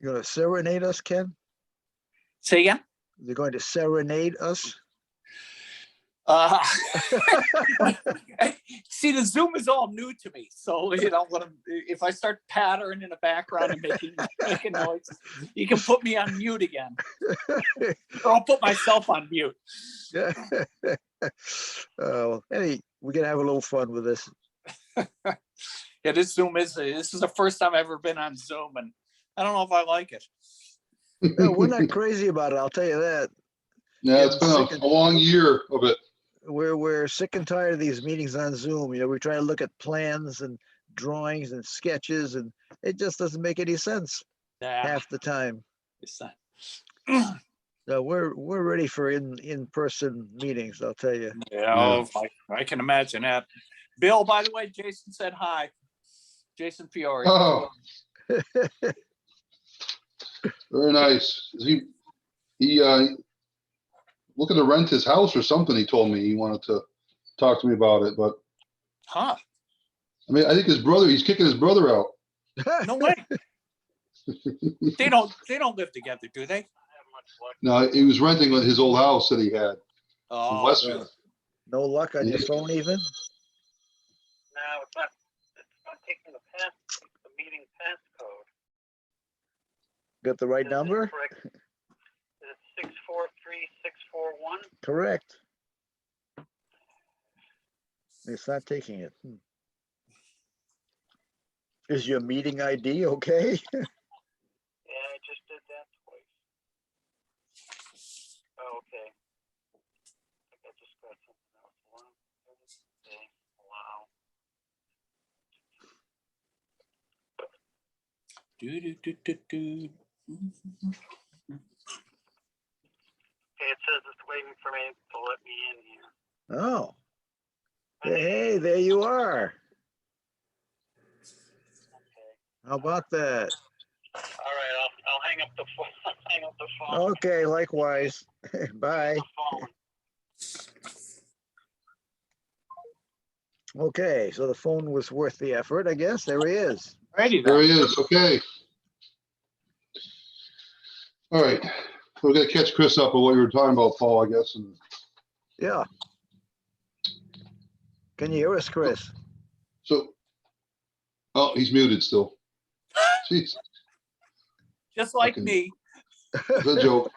Speaker 1: You're going to serenade us, Ken?
Speaker 5: Say again?
Speaker 1: You're going to serenade us?
Speaker 5: See, the Zoom is all new to me. So, if I start pattering in the background and making noise, you can put me on mute again. Or I'll put myself on mute.
Speaker 1: Oh, hey, we're going to have a little fun with this.
Speaker 5: Yeah, this is the first time I've ever been on Zoom, and I don't know if I like it.
Speaker 1: No, we're not crazy about it. I'll tell you that.
Speaker 2: Yeah, it's been a long year of it.
Speaker 1: we're sick and tired of these meetings on Zoom. You know, we try to look at plans and drawings and sketches, and it just doesn't make any sense
Speaker 5: Yeah,
Speaker 1: half the time.
Speaker 5: it's not-
Speaker 1: So we're ready for in-person meetings, I'll tell you.
Speaker 5: Yeah, I can imagine that. Bill, by the way, Jason said hi. Jason Fiore.
Speaker 2: Oh, very nice. He looking to rent his house or something. He told me he wanted to talk to me about it, but
Speaker 5: Huh,
Speaker 2: I mean, I think he's kicking his brother out.
Speaker 5: no way. They don't live together, do they?
Speaker 6: Have much luck.
Speaker 2: No, he was renting his old house that he had in
Speaker 5: Oh,
Speaker 2: Westfield.
Speaker 1: No luck on your phone even?
Speaker 6: No, it's not taking the meeting passcode.
Speaker 1: Got the right
Speaker 6: Is it
Speaker 1: number?
Speaker 6: correct? Is it 643641?
Speaker 1: Correct. It's not taking it. Is your meeting ID okay?
Speaker 6: Yeah, I just did that twice. Oh, okay. I think I just got something else. Okay, wow.
Speaker 5: do.
Speaker 6: Okay, it says it's waiting for me to let me in here.
Speaker 1: Oh, hey, there you are.
Speaker 6: Okay.
Speaker 1: How about that?
Speaker 6: All right, I'll hang up the phone. Hang up the phone.
Speaker 1: Okay, likewise. Bye.
Speaker 6: The phone.
Speaker 1: Okay, so the phone was worth the effort, I guess. There he is.
Speaker 5: Ready
Speaker 2: There
Speaker 5: then.
Speaker 2: he is. Okay. All right. We're gonna catch Chris up on what you were talking about, Paul, I guess. And
Speaker 1: Yeah. Can you hear us, Chris?
Speaker 2: so, oh, he's muted still. Jeez,
Speaker 5: Just like
Speaker 2: Fucking-
Speaker 5: me.
Speaker 2: it's a joke.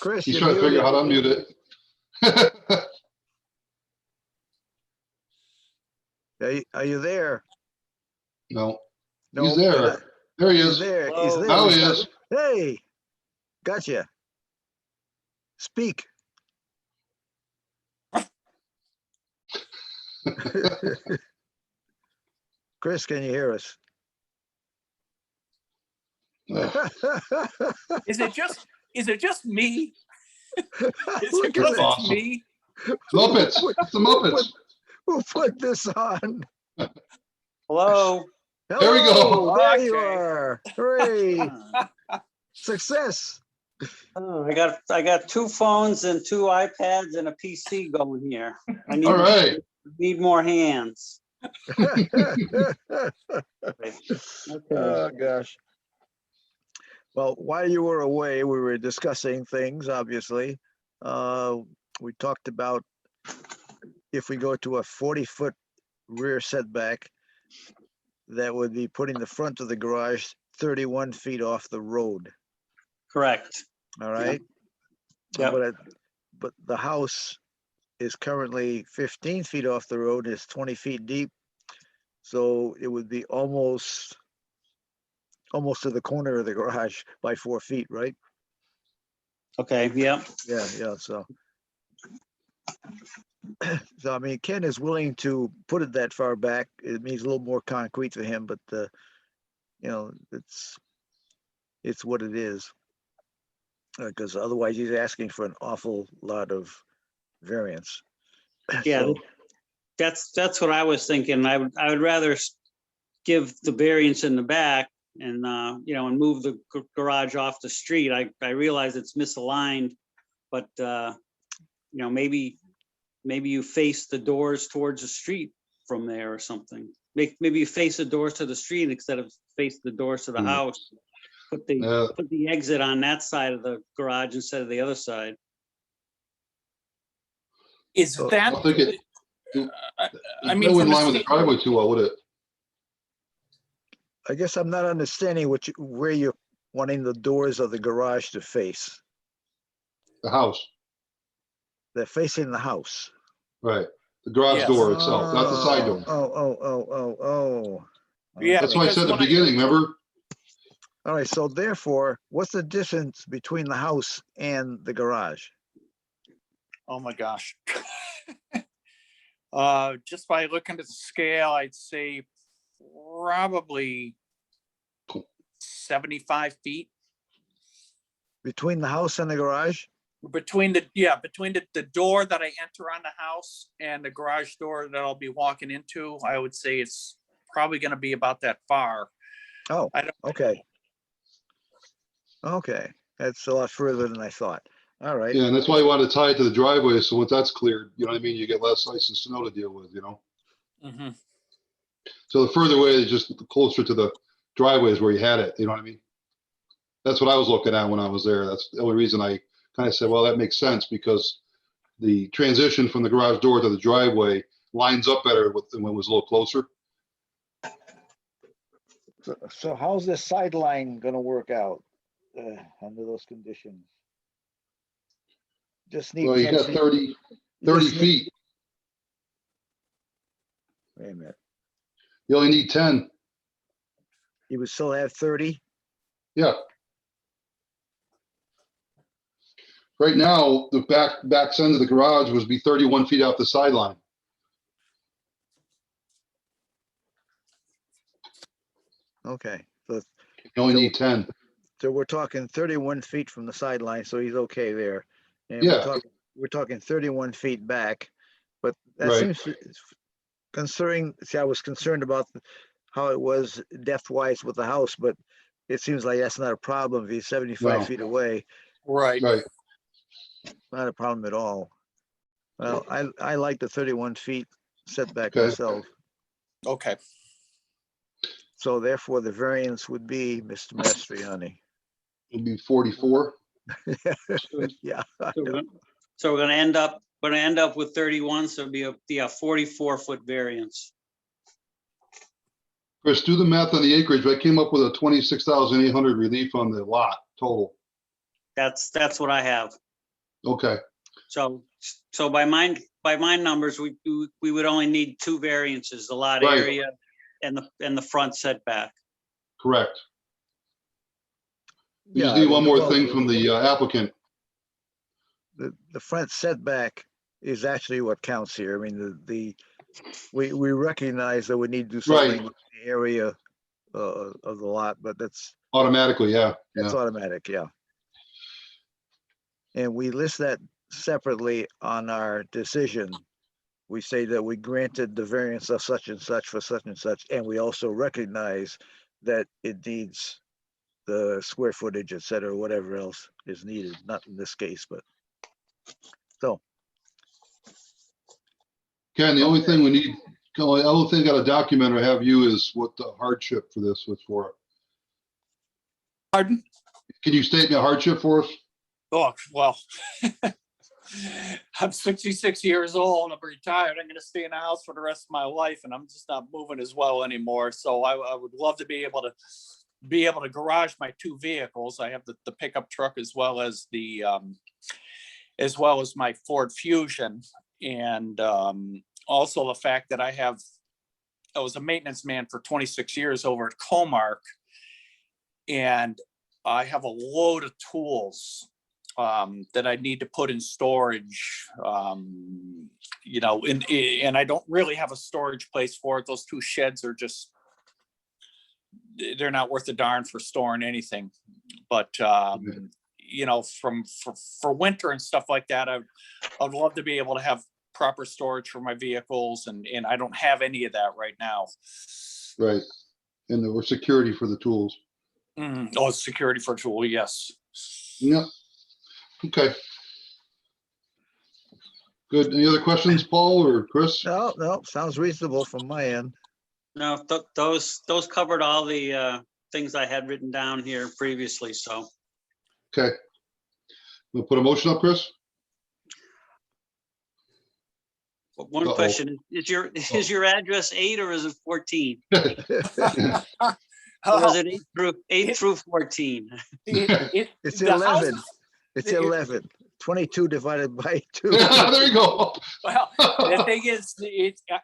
Speaker 1: Chris,
Speaker 2: He's
Speaker 1: you're
Speaker 2: trying to figure out
Speaker 1: muted.
Speaker 2: how to unmute it.
Speaker 1: Are you there?
Speaker 2: No,
Speaker 1: No,
Speaker 2: he's
Speaker 1: you're
Speaker 2: there.
Speaker 1: not.
Speaker 2: There he
Speaker 1: He's
Speaker 2: is.
Speaker 1: there. He's
Speaker 4: Hello.
Speaker 1: there.
Speaker 2: Now
Speaker 1: He's
Speaker 2: he
Speaker 1: not-
Speaker 2: is.
Speaker 1: Hey, gotcha. Speak. Chris, can you hear us?
Speaker 2: Oh,
Speaker 5: Is it just me? Is it
Speaker 1: Look at
Speaker 5: because
Speaker 1: that.
Speaker 5: it's
Speaker 2: Awesome.
Speaker 5: me?
Speaker 2: Muppets. It's the Muppets.
Speaker 1: Who put this on?
Speaker 4: Hello.
Speaker 2: There we go.
Speaker 1: Hello, there you
Speaker 5: Okay.
Speaker 1: are. Hooray. Success.
Speaker 4: Oh, I got 2 phones and 2 iPads and a PC going here. I
Speaker 2: All right.
Speaker 4: need more hands.
Speaker 1: Oh, gosh. Well, while you were away, we were discussing things, obviously. We talked about if we go to a 40-foot rear setback, that would be putting the front of the garage 31 feet off the road,
Speaker 4: Correct.
Speaker 1: all right?
Speaker 4: Yep.
Speaker 1: But the house is currently 15 feet off the road, it's 20 feet deep. So it would be almost to the corner of the garage by 4 feet, right?
Speaker 4: Okay, yep.
Speaker 1: Yeah, so. So, I mean, Ken is willing to put it that far back. It means a little more concrete for him, but, you know, it's what it is. Because otherwise he's asking for an awful lot of variance.
Speaker 4: Yeah,
Speaker 1: So,
Speaker 4: that's what I was thinking. I would rather give the variance in the back and, and move the garage off the street. I realize it's misaligned, but, maybe you face the doors towards the street from there or something. Maybe you face the doors to the street instead of face the doors to the house. Put the exit on that side of the garage instead of the other side.
Speaker 5: Is
Speaker 1: So,
Speaker 5: that?
Speaker 2: I think it.
Speaker 5: I mean,
Speaker 2: That wouldn't
Speaker 5: from a
Speaker 2: line with the driveway too well, would it?
Speaker 1: I guess I'm not understanding where you're wanting the doors of the garage to face.
Speaker 2: The house,
Speaker 1: They're facing the house.
Speaker 2: right? The garage
Speaker 5: Yes.
Speaker 2: door itself, not the side door.
Speaker 1: Oh.
Speaker 5: Yeah,
Speaker 2: That's why I
Speaker 5: because
Speaker 2: said at the
Speaker 5: when I-
Speaker 2: beginning, remember?
Speaker 1: All right, so therefore, what's the distance between the house and the garage?
Speaker 5: Oh my gosh. Just by looking at the scale, I'd say probably 75 feet
Speaker 1: Between the house and the garage?
Speaker 5: between the door that I enter on the house and the garage door that I'll be walking into. I would say it's probably going to be about that far.
Speaker 1: Oh,
Speaker 5: I don't,
Speaker 1: okay. Okay, that's a lot further than I thought. All right.
Speaker 2: Yeah, and that's why you want to tie it to the driveway. So once that's cleared, you know what I mean? You get less ice and snow to deal with, you know?
Speaker 5: Mhm.
Speaker 2: So the further away, just closer to the driveway is where you had it, you know what I mean? That's what I was looking at when I was there. That's the only reason I kind of said, well, that makes sense because the transition from the garage door to the driveway lines up better with when it was a little closer.
Speaker 1: So how's this sideline gonna work out under those conditions? Just need
Speaker 2: Well, you
Speaker 1: 10
Speaker 2: got
Speaker 1: feet.
Speaker 2: 30
Speaker 1: You just need-
Speaker 2: feet.
Speaker 1: Wait a minute.
Speaker 2: You only need 10.
Speaker 1: You would still have 30?
Speaker 2: Yeah. Right now, the back end of the garage would be 31 feet off the sideline.
Speaker 1: Okay, so
Speaker 2: You only need 10.
Speaker 1: we're talking 31 feet from the sideline, so he's okay there. And
Speaker 2: Yeah.
Speaker 1: we're talking 31 feet back, but that
Speaker 2: Right.
Speaker 1: seems concerning. See, I was concerned about how it was depth wise with the house, but it seems like that's not a problem if he's 75
Speaker 2: No.
Speaker 1: feet away.
Speaker 5: Right.
Speaker 2: Right.
Speaker 1: Not a problem at all. Well, I like the 31 feet setback
Speaker 2: Okay.
Speaker 1: myself.
Speaker 5: Okay.
Speaker 1: So therefore the variance would be Mr. Mastriani.
Speaker 2: It'd be 44.
Speaker 1: Yeah. I
Speaker 4: So
Speaker 1: know.
Speaker 4: we're gonna end up with 31, so it'd be a 44-foot variance.
Speaker 2: Chris, do the math on the acreage. I came up with a 26,800 relief on the lot total.
Speaker 4: That's what I have.
Speaker 2: Okay.
Speaker 4: So by my numbers, we would only need 2 variances, the lot
Speaker 2: Right.
Speaker 4: area and the front setback.
Speaker 2: Correct. We just
Speaker 1: Yeah,
Speaker 2: need one more
Speaker 1: well,
Speaker 2: thing from the applicant.
Speaker 1: The front setback is actually what counts here. I mean, we recognize that we need to do
Speaker 2: Right.
Speaker 1: something with the area of the lot, but that's
Speaker 2: Automatically, yeah.
Speaker 1: automatic, yeah. And we list that separately on our decision. We say that we granted the variance of such and such for such and such, and we also recognize that it needs the square footage, et cetera, whatever else is needed, not in this case, but. So,
Speaker 2: Ken, the only thing we need, the only thing I got to document or have you is what the hardship for this was for.
Speaker 5: Pardon?
Speaker 2: Can you state me a hardship for us?
Speaker 5: Oh, well, I'm 66 years old. I'm retired. I'm going to stay in the house for the rest of my life, and I'm just not moving as well anymore. So I would love to be able to garage my 2 vehicles. I have the pickup truck as well as my Ford Fusion, and also the fact that I was a maintenance man for 26 years over at Comark, and I have a load of tools that I need to put in storage, and I don't really have a storage place for it. Those 2 sheds are just, they're not worth a darn for storing anything. But, for winter and stuff like that, I'd love to be able to have proper storage for my vehicles, and I don't have any of that right now.
Speaker 2: Right. And or security for the tools.
Speaker 5: Oh, security for tool, yes.
Speaker 2: Yep. Okay. Good. Any other questions, Paul or Chris?
Speaker 1: no, sounds reasonable from my end.
Speaker 4: No, those covered all the things I had written down here previously, so.
Speaker 2: Okay. We'll put a motion up, Chris?
Speaker 4: But one
Speaker 2: Uh-oh.
Speaker 4: question, is your address 8 or is it 14?
Speaker 5: Oh,
Speaker 4: Or is it 8 through 14?
Speaker 1: It's
Speaker 5: the house
Speaker 1: 11.
Speaker 5: is-
Speaker 1: It's 11. 22 divided by 2.
Speaker 2: There you go.
Speaker 5: Well, the thing is,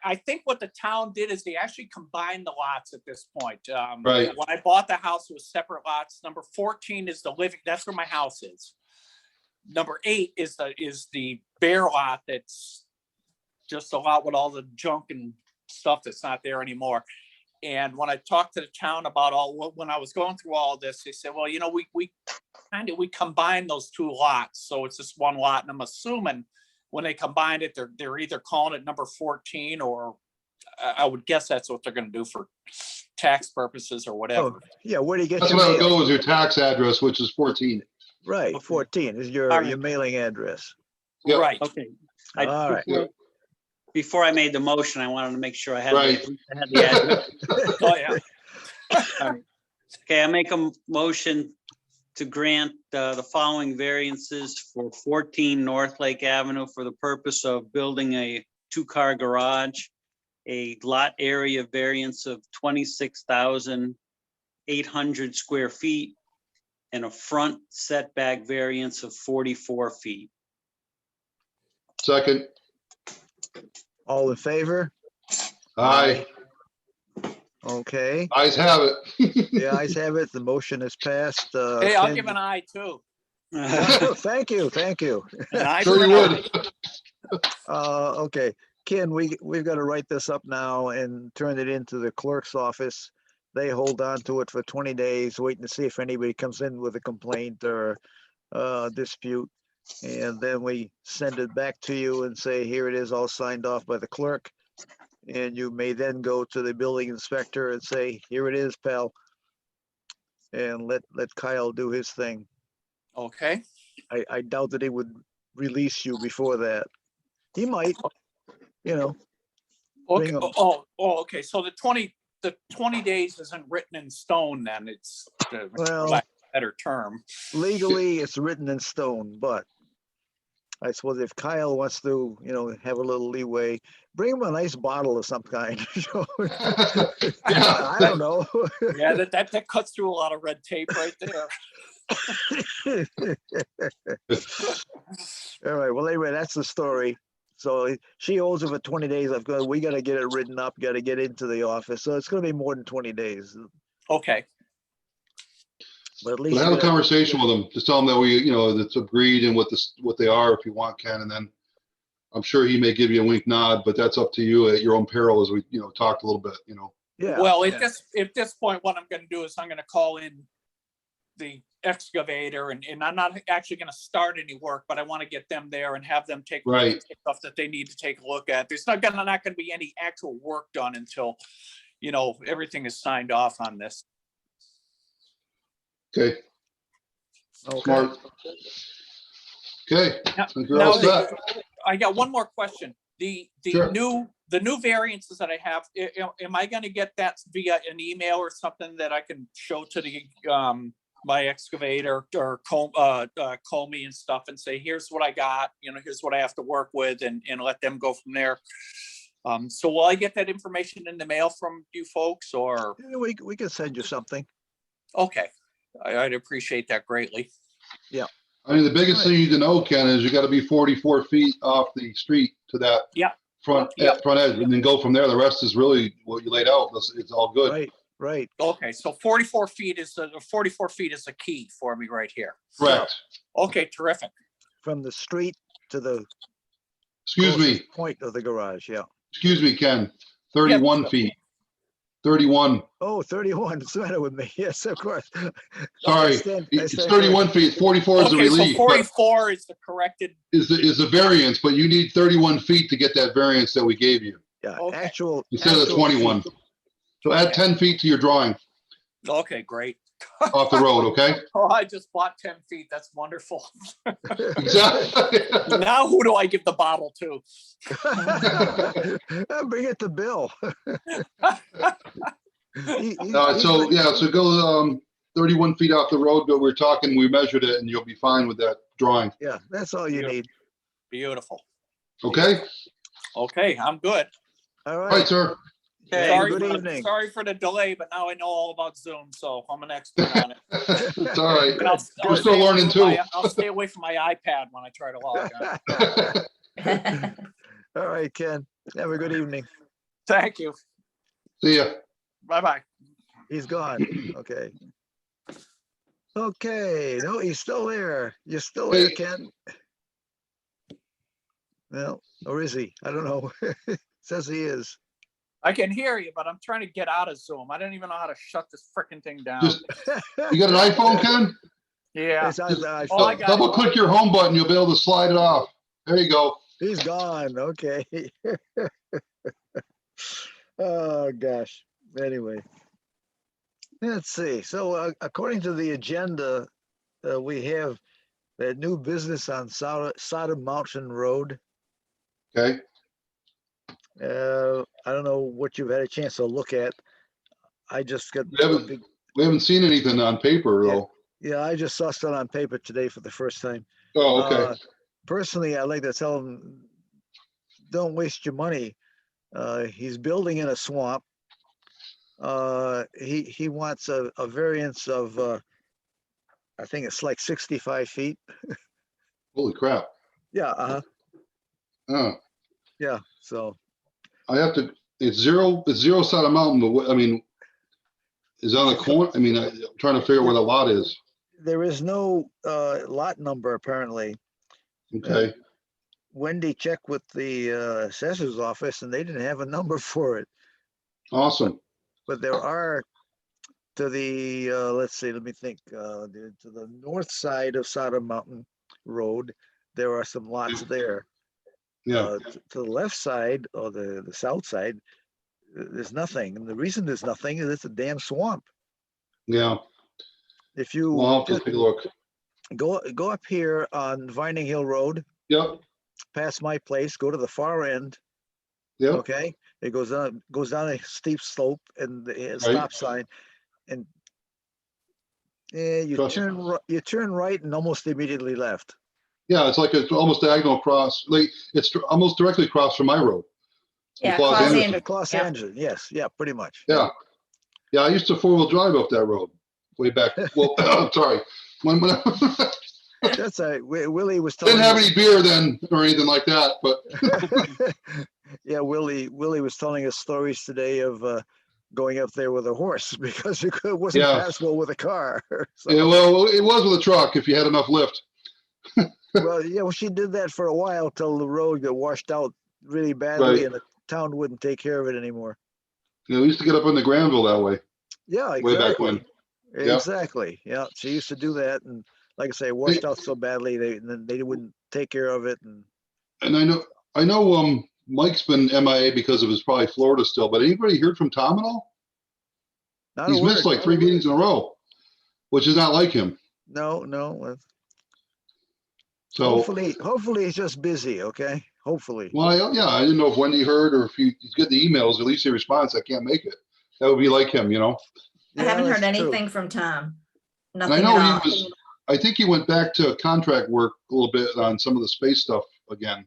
Speaker 5: I think what the town did is they actually combined the lots at this point.
Speaker 2: Right.
Speaker 5: When I bought the house, it was separate lots. Number 14 is the living, that's where my house is. Number 8 is the bare lot that's just a lot with all the junk and stuff that's not there anymore. And when I talked to the town about when I was going through all this, they said, well, you know, we combined those two lots, so it's just one lot. And I'm assuming when they combined it, they're either calling it number 14, or I would guess that's what they're gonna do for tax purposes or whatever.
Speaker 1: Oh, yeah, where do you get
Speaker 2: That's
Speaker 1: your
Speaker 2: what I would
Speaker 1: mail?
Speaker 2: go with your tax address, which is 14.
Speaker 1: Right,
Speaker 4: Okay.
Speaker 1: 14 is
Speaker 4: All
Speaker 1: your
Speaker 4: right.
Speaker 1: mailing address.
Speaker 2: Yep.
Speaker 5: Right.
Speaker 4: Okay.
Speaker 1: All right.
Speaker 4: Before I made the motion, I wanted to make sure I had,
Speaker 2: Right.
Speaker 4: I had the address.
Speaker 5: Oh, yeah.
Speaker 4: Okay, I make a motion to grant the following variances for 14 North Lake Avenue for the purpose of building a two-car garage, a lot area variance of 26,800 square feet, and a front setback variance of 44 feet.
Speaker 2: Second.
Speaker 1: All in favor?
Speaker 2: Aye.
Speaker 1: Okay,
Speaker 2: Ayes have it.
Speaker 1: the ayes have it. The motion is passed.
Speaker 5: Hey, I'll
Speaker 1: Ken-
Speaker 5: give an eye too.
Speaker 1: Thank you, thank you.
Speaker 5: An eye
Speaker 2: Sure
Speaker 5: for
Speaker 2: you
Speaker 5: an
Speaker 2: would.
Speaker 5: eye.
Speaker 1: Okay, Ken, we've got to write this up now and turn it into the clerk's office. They hold on to it for 20 days, waiting to see if anybody comes in with a complaint or dispute. And then we send it back to you and say, here it is, all signed off by the clerk. And you may then go to the building inspector and say, here it is, pal. And let Kyle do his thing.
Speaker 5: Okay.
Speaker 1: I doubt that he would release you before that. He might, you know.
Speaker 5: Okay.
Speaker 1: Bring 'em.
Speaker 5: Okay. So the 20 days isn't written in stone then. It's the
Speaker 1: Well-
Speaker 5: lack of a better term.
Speaker 1: Legally, it's written in stone, but I suppose if Kyle wants to, have a little leeway, bring him a nice bottle of some kind. I don't know.
Speaker 5: Yeah, that cuts through a lot of red tape right there.
Speaker 1: All right, well, anyway, that's the story. So she owes him for 20 days. We got to get it written up, got to get into the office. So it's going to be more than 20 days.
Speaker 5: Okay.
Speaker 1: But at
Speaker 2: But
Speaker 1: least
Speaker 2: have
Speaker 1: you
Speaker 2: a
Speaker 1: gotta-
Speaker 2: conversation with them. Just tell them that that's agreed and what they are if you want, Ken. And then I'm sure he may give you a wink nod, but that's up to you at your own peril as we, talked a little bit,
Speaker 1: Yeah.
Speaker 5: Well,
Speaker 1: yeah.
Speaker 5: at this point, what I'm gonna do is I'm gonna call in the excavator and I'm not actually gonna start any work, but I want to get them there and have them take a look
Speaker 2: Right.
Speaker 5: at stuff that they need to take a look at. There's not gonna be any actual work done until, everything is signed off on this.
Speaker 2: Okay,
Speaker 1: Okay.
Speaker 2: smart. Okay,
Speaker 5: Now-
Speaker 2: think you're all
Speaker 5: now,
Speaker 2: set.
Speaker 5: I got one more question. The
Speaker 2: Sure.
Speaker 5: new variances that I have, am I gonna get that via an email or something that I can show to the my excavator or Comey and stuff and say, here's what I got, here's what I have to work with and let them go from there. So will I get that information in the mail from you folks or,
Speaker 1: Yeah, we can send you something.
Speaker 5: okay, I'd appreciate that greatly.
Speaker 2: I mean, the biggest thing you need to know, Ken, is you gotta be 44 feet off the street to that
Speaker 5: Yeah.
Speaker 2: front
Speaker 5: Yeah.
Speaker 2: edge, and then go from there. The rest is really what you laid out. It's all good.
Speaker 1: Right.
Speaker 5: Okay, so 44 feet is the key for me right here.
Speaker 2: Correct.
Speaker 5: Okay, terrific.
Speaker 1: From the street to the
Speaker 2: Excuse me,
Speaker 1: closest point of the garage, yeah.
Speaker 2: Ken, 31 feet. 31,
Speaker 1: Oh, 31, what's the matter with me? Yes, of course.
Speaker 2: sorry.
Speaker 1: stand
Speaker 2: It's
Speaker 1: corrected.
Speaker 2: 31 feet. 44 is the
Speaker 5: Okay, so
Speaker 2: relief, but
Speaker 5: 44 is the corrected,
Speaker 2: is the variance, but you need 31 feet to get that variance that we gave you
Speaker 1: Yeah,
Speaker 5: Okay.
Speaker 1: actual.
Speaker 2: instead of the
Speaker 1: actual
Speaker 2: 21.
Speaker 1: feet.
Speaker 2: So add 10 feet to your drawing
Speaker 5: okay, great.
Speaker 2: off the road, okay?
Speaker 5: Oh, I just bought 10 feet. That's wonderful.
Speaker 2: Exactly.
Speaker 5: Now who do I give the bottle to?
Speaker 1: Bring it to Bill.
Speaker 2: So go 31 feet off the road, but we're talking, we measured it and you'll be fine with that drawing,
Speaker 1: Yeah, that's all you
Speaker 5: Beautiful.
Speaker 1: need.
Speaker 5: Beautiful.
Speaker 2: okay?
Speaker 5: Okay, I'm good.
Speaker 1: All
Speaker 2: All right,
Speaker 1: right.
Speaker 2: sir.
Speaker 4: Okay,
Speaker 1: good evening.
Speaker 5: Sorry for the delay, but now I know all about Zoom, so I'm an expert on it.
Speaker 2: It's all right.
Speaker 5: And I'll
Speaker 2: We're still
Speaker 5: stay away
Speaker 2: learning
Speaker 5: from
Speaker 2: too.
Speaker 5: I'll stay away from my iPad when I try to log on.
Speaker 1: All right, Ken. Have a good evening.
Speaker 5: Thank you.
Speaker 2: See ya.
Speaker 5: Bye-bye.
Speaker 1: He's gone. Okay. Okay, no, he's still there. You're still there,
Speaker 2: Hey.
Speaker 1: Ken. Well, or is he? I don't know. Says he is.
Speaker 5: I can hear you, but I'm trying to get out of Zoom. I don't even know how to shut this frickin' thing down.
Speaker 2: Just, you got an iPhone, Ken?
Speaker 5: Yeah.
Speaker 1: It's on
Speaker 2: Just
Speaker 1: the iPhone.
Speaker 5: Oh, I got it.
Speaker 2: double click your home button, you'll be able to slide it off. There you go.
Speaker 1: He's gone. Okay. Oh, gosh. Anyway. Let's see. So according to the agenda, we have a new business on Sodom Mountain Road.
Speaker 2: Okay,
Speaker 1: I don't know what you've had a chance to look at. I just got,
Speaker 2: we haven't seen anything on paper though.
Speaker 1: yeah, I just saw stuff on paper today for the first time.
Speaker 2: Oh, okay.
Speaker 1: Personally, I like to tell him, don't waste your money. He's building in a swamp. He wants a variance of, I think it's like 65 feet.
Speaker 2: Holy crap.
Speaker 1: Yeah,
Speaker 2: Oh,
Speaker 1: yeah. So
Speaker 2: I have to, it's zero side of mountain, but what, I mean, is it on the corner? I mean, I'm trying to figure out where the lot is.
Speaker 1: there is no lot number apparently.
Speaker 2: Okay,
Speaker 1: Wendy checked with the assessor's office and they didn't have a number for it.
Speaker 2: awesome.
Speaker 1: But there are to the, let's see, let me think, to the north side of Sodom Mountain Road, there are some lots there.
Speaker 2: Yeah,
Speaker 1: To the left side or the south side, there's nothing. And the reason there's nothing is it's a damn swamp.
Speaker 2: yeah.
Speaker 1: If you
Speaker 2: Well, I'll have to
Speaker 1: just
Speaker 2: take a look.
Speaker 1: go up here on Vining Hill Road,
Speaker 2: Yep,
Speaker 1: past my place, go to the far end,
Speaker 2: yep,
Speaker 1: okay? It goes down a steep slope and the stop sign. And you
Speaker 2: Trust-
Speaker 1: turn right and almost immediately left.
Speaker 2: yeah, it's like it's almost diagonal across, like, it's almost directly across from my road.
Speaker 3: Yeah,
Speaker 2: Claus
Speaker 3: Claus
Speaker 2: Anderson.
Speaker 3: Anderson.
Speaker 1: Claus
Speaker 3: Yeah.
Speaker 1: Anderson, yes, yeah, pretty much.
Speaker 2: Yeah. Yeah, I used to four-wheel drive up that road way back. Well, sorry. When I
Speaker 1: That's Willie was
Speaker 2: didn't
Speaker 1: telling
Speaker 2: have
Speaker 1: us,
Speaker 2: any beer then or anything like that, but
Speaker 1: yeah, Willie was telling us stories today of going up there with a horse because it wasn't
Speaker 2: Yeah.
Speaker 1: passable with a car. So,
Speaker 2: yeah, well, it was with a truck if you had enough lift.
Speaker 1: well, she did that for a while till the road got washed out really badly
Speaker 2: Right.
Speaker 1: and the town wouldn't take care of it anymore.
Speaker 2: You know, we used to get up into Granville that way.
Speaker 1: Yeah, exactly.
Speaker 2: Way back when. Yeah.
Speaker 1: Exactly. Yeah, she used to do that, and like I say, it washed out so badly they wouldn't take care of it. And
Speaker 2: And I know Mike's been MIA because of his probably Florida still, but anybody heard from Tom at all?
Speaker 1: not a
Speaker 2: He's missed
Speaker 1: word.
Speaker 2: like 3 meetings in a row, which is not like him.
Speaker 1: No.
Speaker 2: So,
Speaker 1: Hopefully he's just busy. Okay. Hopefully.
Speaker 2: well, I didn't know if Wendy heard or if he's getting the emails, at least he responds, I can't make it. That would be like him, you know?
Speaker 3: I
Speaker 1: Yeah,
Speaker 3: haven't heard
Speaker 1: that's true.
Speaker 3: anything from Tom.
Speaker 2: And I
Speaker 3: Nothing
Speaker 2: know
Speaker 3: at all.
Speaker 2: I think he went back to contract work a little bit on some of the space stuff again.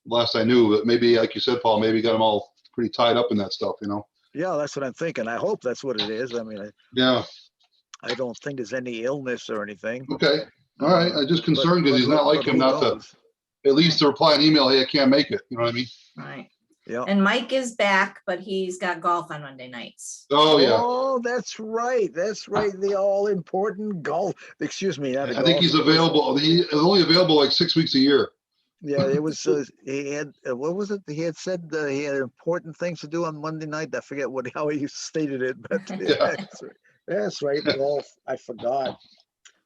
Speaker 2: Last I knew, but maybe, like you said, Paul, maybe got them all pretty tied up in that stuff, you know?
Speaker 1: Yeah, that's what I'm thinking. I hope that's what it is. I mean,
Speaker 2: Yeah,
Speaker 1: I don't think there's any illness or anything.
Speaker 2: okay. All right, I'm just concerned because he's not like him not to, at least to reply an email, hey, I can't make it, you know what I mean?
Speaker 3: Right.
Speaker 1: Yeah.
Speaker 3: And Mike is back, but he's got golf on Monday nights.
Speaker 2: Oh, yeah.
Speaker 1: Oh, that's right. That's right. The all important golf. Excuse me. Not a
Speaker 2: I think
Speaker 1: golf,
Speaker 2: he's
Speaker 1: it was-
Speaker 2: available. He is only available like 6 weeks a year.
Speaker 1: Yeah, it was. He had what was it? He had said he had important things to do on Monday night. I forget how he stated it, but
Speaker 2: Yeah.
Speaker 1: that's right. Golf. I forgot.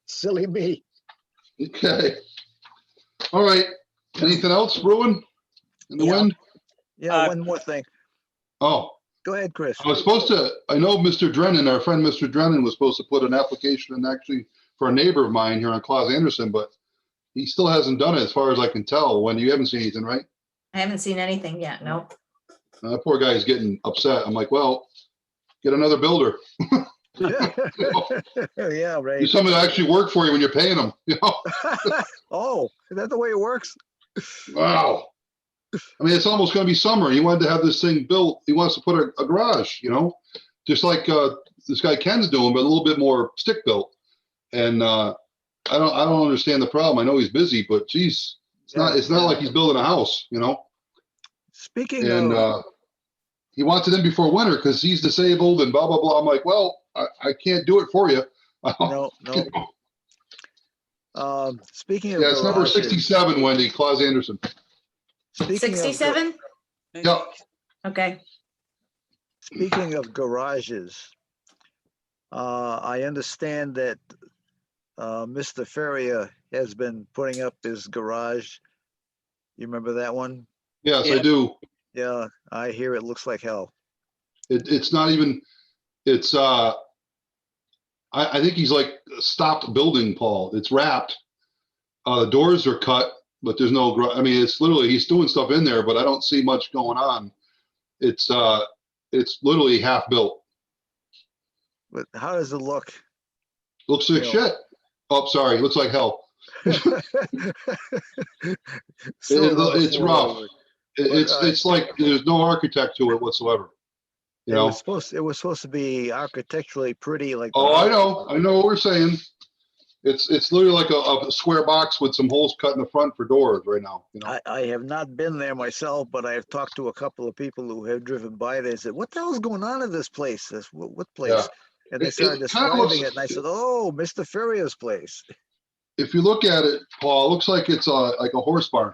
Speaker 1: Silly me.
Speaker 2: Okay. All right. Anything else brewing in the
Speaker 1: Yeah.
Speaker 2: wind?
Speaker 1: Yeah. One more thing.
Speaker 2: Oh,
Speaker 1: Go ahead, Chris.
Speaker 2: I was supposed to, I know Mr. Drennan, our friend Mr. Drennan was supposed to put an application in actually for a neighbor of mine here on Claus Anderson, but he still hasn't done it as far as I can tell. Wendy, you haven't seen anything, right?
Speaker 3: I haven't seen anything yet. Nope.
Speaker 2: That poor guy is getting upset. I'm like, well, get another builder.
Speaker 1: Yeah,
Speaker 2: Do
Speaker 1: right.
Speaker 2: somebody to actually work for you when you're paying them, you know?
Speaker 1: Oh, is that the way it works?
Speaker 2: Wow. I mean, it's almost going to be summer. He wanted to have this thing built. He wants to put a garage, you know, just like this guy Ken's doing, but a little bit more stick built. And I don't understand the problem. I know he's busy, but geez, it's not like he's building a house, you know.
Speaker 1: Speaking
Speaker 2: And
Speaker 1: of,
Speaker 2: he wants it in before winter because he's disabled and blah blah blah. I'm like, well, I can't do it for you.
Speaker 1: no. Speaking of
Speaker 2: Yeah, it's number
Speaker 1: garages,
Speaker 2: 67, Wendy, Claus Anderson.
Speaker 1: Speaking of,
Speaker 3: 67?
Speaker 2: Yeah,
Speaker 3: Okay.
Speaker 1: speaking of garages, I understand that Mr. Ferrier has been putting up his garage. You remember that one?
Speaker 2: yes, I
Speaker 4: Yeah.
Speaker 2: do.
Speaker 1: Yeah, I hear it looks like hell.
Speaker 2: It's not even, it's, I think he's like stopped building, Paul. It's wrapped. The doors are cut, but there's no, I mean, it's literally, he's doing stuff in there, but I don't see much going on. It's literally half built.
Speaker 1: But how does it look?
Speaker 2: Looks like
Speaker 1: Yeah.
Speaker 2: shit. Oh, sorry. Looks like hell.
Speaker 1: Still another
Speaker 2: It's
Speaker 1: floor
Speaker 2: rough.
Speaker 1: over.
Speaker 2: It's like there's no architect to it whatsoever. You
Speaker 1: It
Speaker 2: know?
Speaker 1: was supposed to be architecturally pretty, like. the
Speaker 2: Oh, I
Speaker 1: house.
Speaker 2: know what we're saying. It's literally like a square box with some holes cut in the front for doors right now, you know?
Speaker 1: I have not been there myself, but I have talked to a couple of people who have driven by there. Said, "What the hell's going on in this place? What place?"
Speaker 2: Yeah.
Speaker 1: And they
Speaker 2: It
Speaker 1: started
Speaker 2: kinda looks-
Speaker 1: describing it, and I said, "Oh, Mr. Ferrier's place."
Speaker 2: If you look at it, Paul, it looks like it's like a horse barn.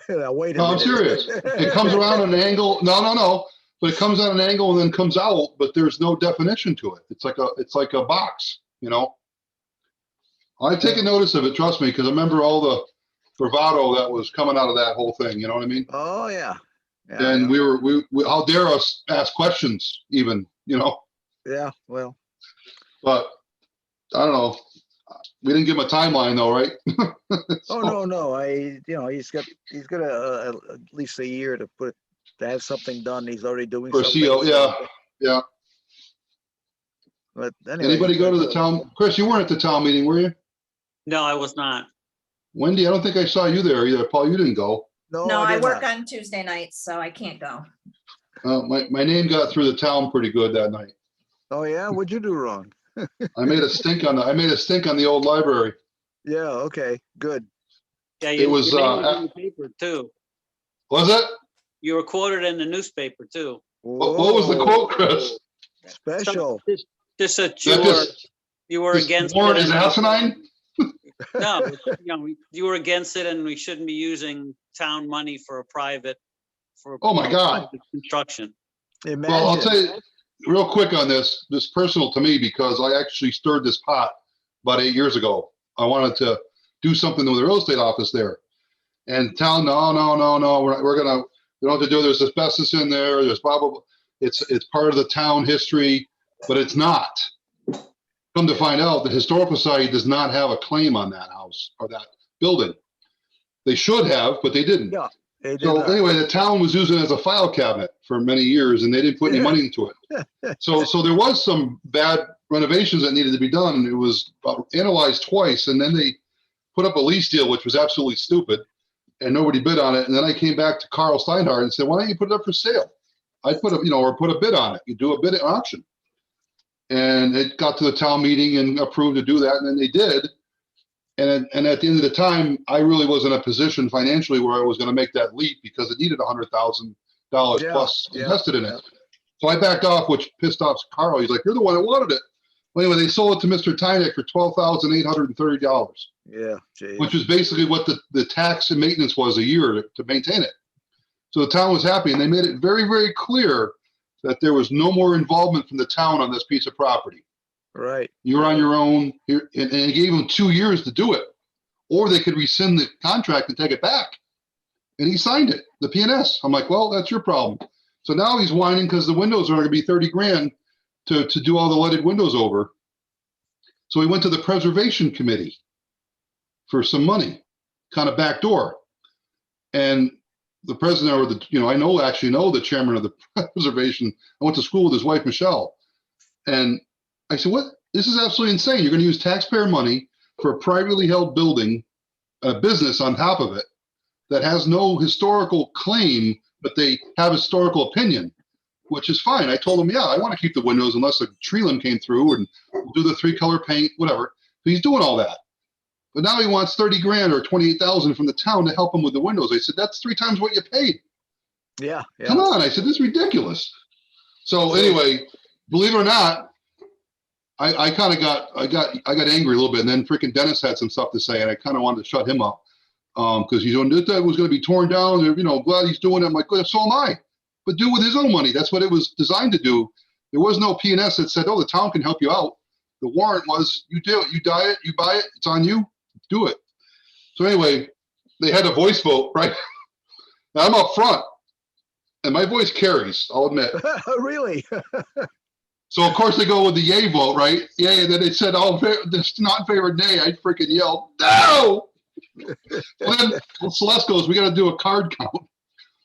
Speaker 1: Now, wait a
Speaker 2: No, I'm
Speaker 1: minute.
Speaker 2: serious. It comes around an angle. No. But it comes at an angle and then comes out, but there's no definition to it. It's like a box, you know? I've taken notice of it, trust me, because I remember all the bravado that was coming out of that whole thing, you know what I mean?
Speaker 1: Oh yeah. Yeah,
Speaker 2: And
Speaker 1: yeah.
Speaker 2: we how dare us ask questions even, you know?
Speaker 1: Yeah, well,
Speaker 2: But I don't know. We didn't give him a timeline though, right?
Speaker 1: oh no, he's got at least a year to have something done. He's already doing
Speaker 2: For
Speaker 1: something.
Speaker 2: CO, yeah.
Speaker 1: But anyway.
Speaker 2: Anybody go to the town? Chris, you weren't at the town meeting, were you?
Speaker 4: No, I was not.
Speaker 2: Wendy, I don't think I saw you there either. Paul, you didn't go.
Speaker 3: No, I
Speaker 1: did
Speaker 3: work
Speaker 1: not.
Speaker 3: on Tuesday nights, so I can't go.
Speaker 2: My name got through the town pretty good that night.
Speaker 1: Oh yeah, what'd you do wrong?
Speaker 2: I made a stink on the old library.
Speaker 1: Yeah, okay, good.
Speaker 4: Yeah,
Speaker 2: It was,
Speaker 4: your name was in the paper too.
Speaker 2: Was it?
Speaker 4: You were quoted in the newspaper too.
Speaker 2: What was the
Speaker 1: Whoa,
Speaker 2: quote, Chris?
Speaker 1: Special.
Speaker 4: Just that
Speaker 2: That
Speaker 4: you were
Speaker 2: This
Speaker 4: against
Speaker 2: warrant
Speaker 4: it.
Speaker 2: is
Speaker 4: and-
Speaker 2: asinine?
Speaker 4: No, you were against it and we shouldn't be using town money for
Speaker 2: Oh my God.
Speaker 4: private construction.
Speaker 1: Imagine.
Speaker 2: Well, I'll tell you real quick on this personal to me, because I actually stirred this pot about 8 years ago. I wanted to do something with the real estate office there. And town, no, we don't have to do it. There's asbestos in there. There's blah, blah, blah. It's part of the town history, but it's not. Come to find out, the Historical Society does not have a claim on that house or that building. They should have, but they didn't.
Speaker 1: Yeah, they did
Speaker 2: So
Speaker 1: not.
Speaker 2: anyway, the town was using it as a file cabinet for many years, and they didn't put any money into it. So there was some bad renovations that needed to be done, and it was analyzed twice, and then they put up a lease deal, which was absolutely stupid, and nobody bid on it. And then I came back to Carl Steinhardt and said, "Why don't you put it up for sale? I'd put a bid on it. You do a bid auction." And it got to the town meeting and approved to do that, and then they did. And at the end of the time, I really was in a position financially where I was going to make that leap because it needed $100,000
Speaker 1: Yeah,
Speaker 2: plus
Speaker 1: yeah,
Speaker 2: invested in
Speaker 1: yeah.
Speaker 2: it. So I backed off, which pissed off Carl. He's like, "You're the one that wanted it." Well, anyway, they sold it to Mr. Tynick for $12,830,
Speaker 1: Yeah, geez.
Speaker 2: which was basically what the tax and maintenance was a year to maintain it. So the town was happy, and they made it very, very clear that there was no more involvement from the town on this piece of property.
Speaker 1: Right.
Speaker 2: You're on your own, and it gave them 2 years to do it, or they could rescind the contract and take it back. And he signed it, the PNS. I'm like, well, that's your problem. So now he's whining because the windows are going to be 30 grand to do all the leaded windows over. So he went to the preservation committee for some money, kind of backdoor. And the president, or I actually know the chairman of the preservation. I went to school with his wife, Michelle. And I said, "What? This is absolutely insane. You're going to use taxpayer money for a privately held building, a business on top of it that has no historical claim, but they have historical opinion," which is fine. I told him, yeah, I want to keep the windows unless a tree limb came through, and we'll do the 3-color paint, whatever. But he's doing all that. But now he wants 30 grand or 28,000 from the town to help him with the windows. I said, that's 3 times what you paid.
Speaker 1: Yeah.
Speaker 2: Come on. I said, this is ridiculous. So anyway, believe it or not, I kind of got angry a little bit, and then freaking Dennis had some stuff to say, and I kind of wanted to shut him up. Because he's doing that was going to be torn down. You know, glad he's doing it. I'm like, good, so am I. But do it with his own money. That's what it was designed to do. There was no P&S that said, oh, the town can help you out. The warrant was, you do it, you buy it, it's on you, do it. So anyway, they had a voice vote, right? Now I'm up front, and my voice carries, I'll admit.
Speaker 1: Really?
Speaker 2: So of course they go with the yay vote, right? Yay, and then they said, oh, this not in favor nay. I freaking yelled, no! And then Celeste goes, we got to do a card count.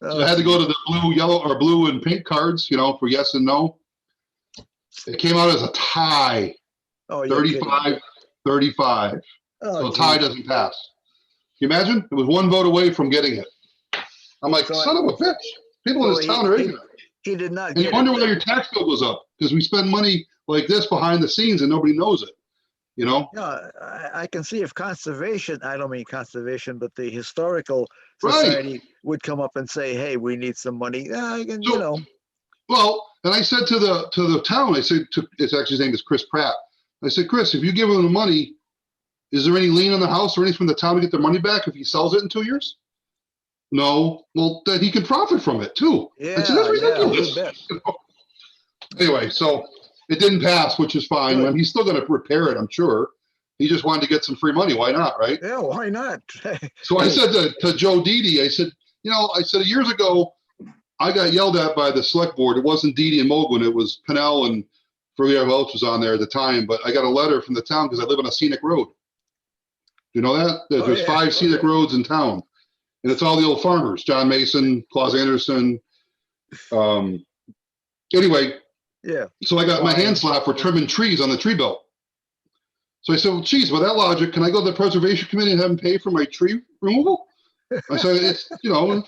Speaker 2: So I had to go to the blue, yellow, or blue and pink cards, you know, for yes and no. It came out as a tie,
Speaker 1: Oh, you're kidding.
Speaker 2: 35-35.
Speaker 1: Oh,
Speaker 2: So a tie
Speaker 1: geez.
Speaker 2: doesn't pass. Can you imagine? It was one vote away from getting it. I'm like,
Speaker 1: So
Speaker 2: son of a bitch. People in
Speaker 1: So
Speaker 2: this town are
Speaker 1: he-
Speaker 2: ignorant.
Speaker 1: He did not
Speaker 2: And you
Speaker 1: get
Speaker 2: wonder
Speaker 1: it.
Speaker 2: why your tax bill goes up, because we spend money like this behind the scenes and nobody knows it, you know?
Speaker 1: No, I can see if conservation, I don't mean conservation, but the historical
Speaker 2: Right.
Speaker 1: society would come up and say, hey, we need some money. Yeah, I can, you
Speaker 2: So-
Speaker 1: know,
Speaker 2: Well, and I said to the town, I said, it's actually his name is Chris Pratt. I said, Chris, if you give him the money, is there any lien on the house or anything from the town to get their money back if he sells it in 2 years? No. Well, then he can profit from it too.
Speaker 1: yeah,
Speaker 2: I said, that's
Speaker 1: yeah,
Speaker 2: ridiculous.
Speaker 1: you bet.
Speaker 2: Anyway, so it didn't pass, which is fine.
Speaker 1: Good.
Speaker 2: And he's still going to repair it, I'm sure. He just wanted to get some free money. Why not, right?
Speaker 1: Yeah, why not?
Speaker 2: So I said to Joe Didi, I said, you know, I said years ago, I got yelled at by the select board. It wasn't Didi and Mogul. It was Pinnell and forget who else was on there at the time. But I got a letter from the town because I live on a scenic road. You know that?
Speaker 1: Oh,
Speaker 2: There's
Speaker 1: yeah.
Speaker 2: 5 scenic roads in town. And it's all the old farmers, John Mason, Claus Anderson. Anyway,
Speaker 1: Yeah,
Speaker 2: so I got my hand slapped for trimming trees on the tree belt. So I said, well, geez, with that logic, can I go to the preservation committee and have them pay for my tree removal? I said, it's, you know,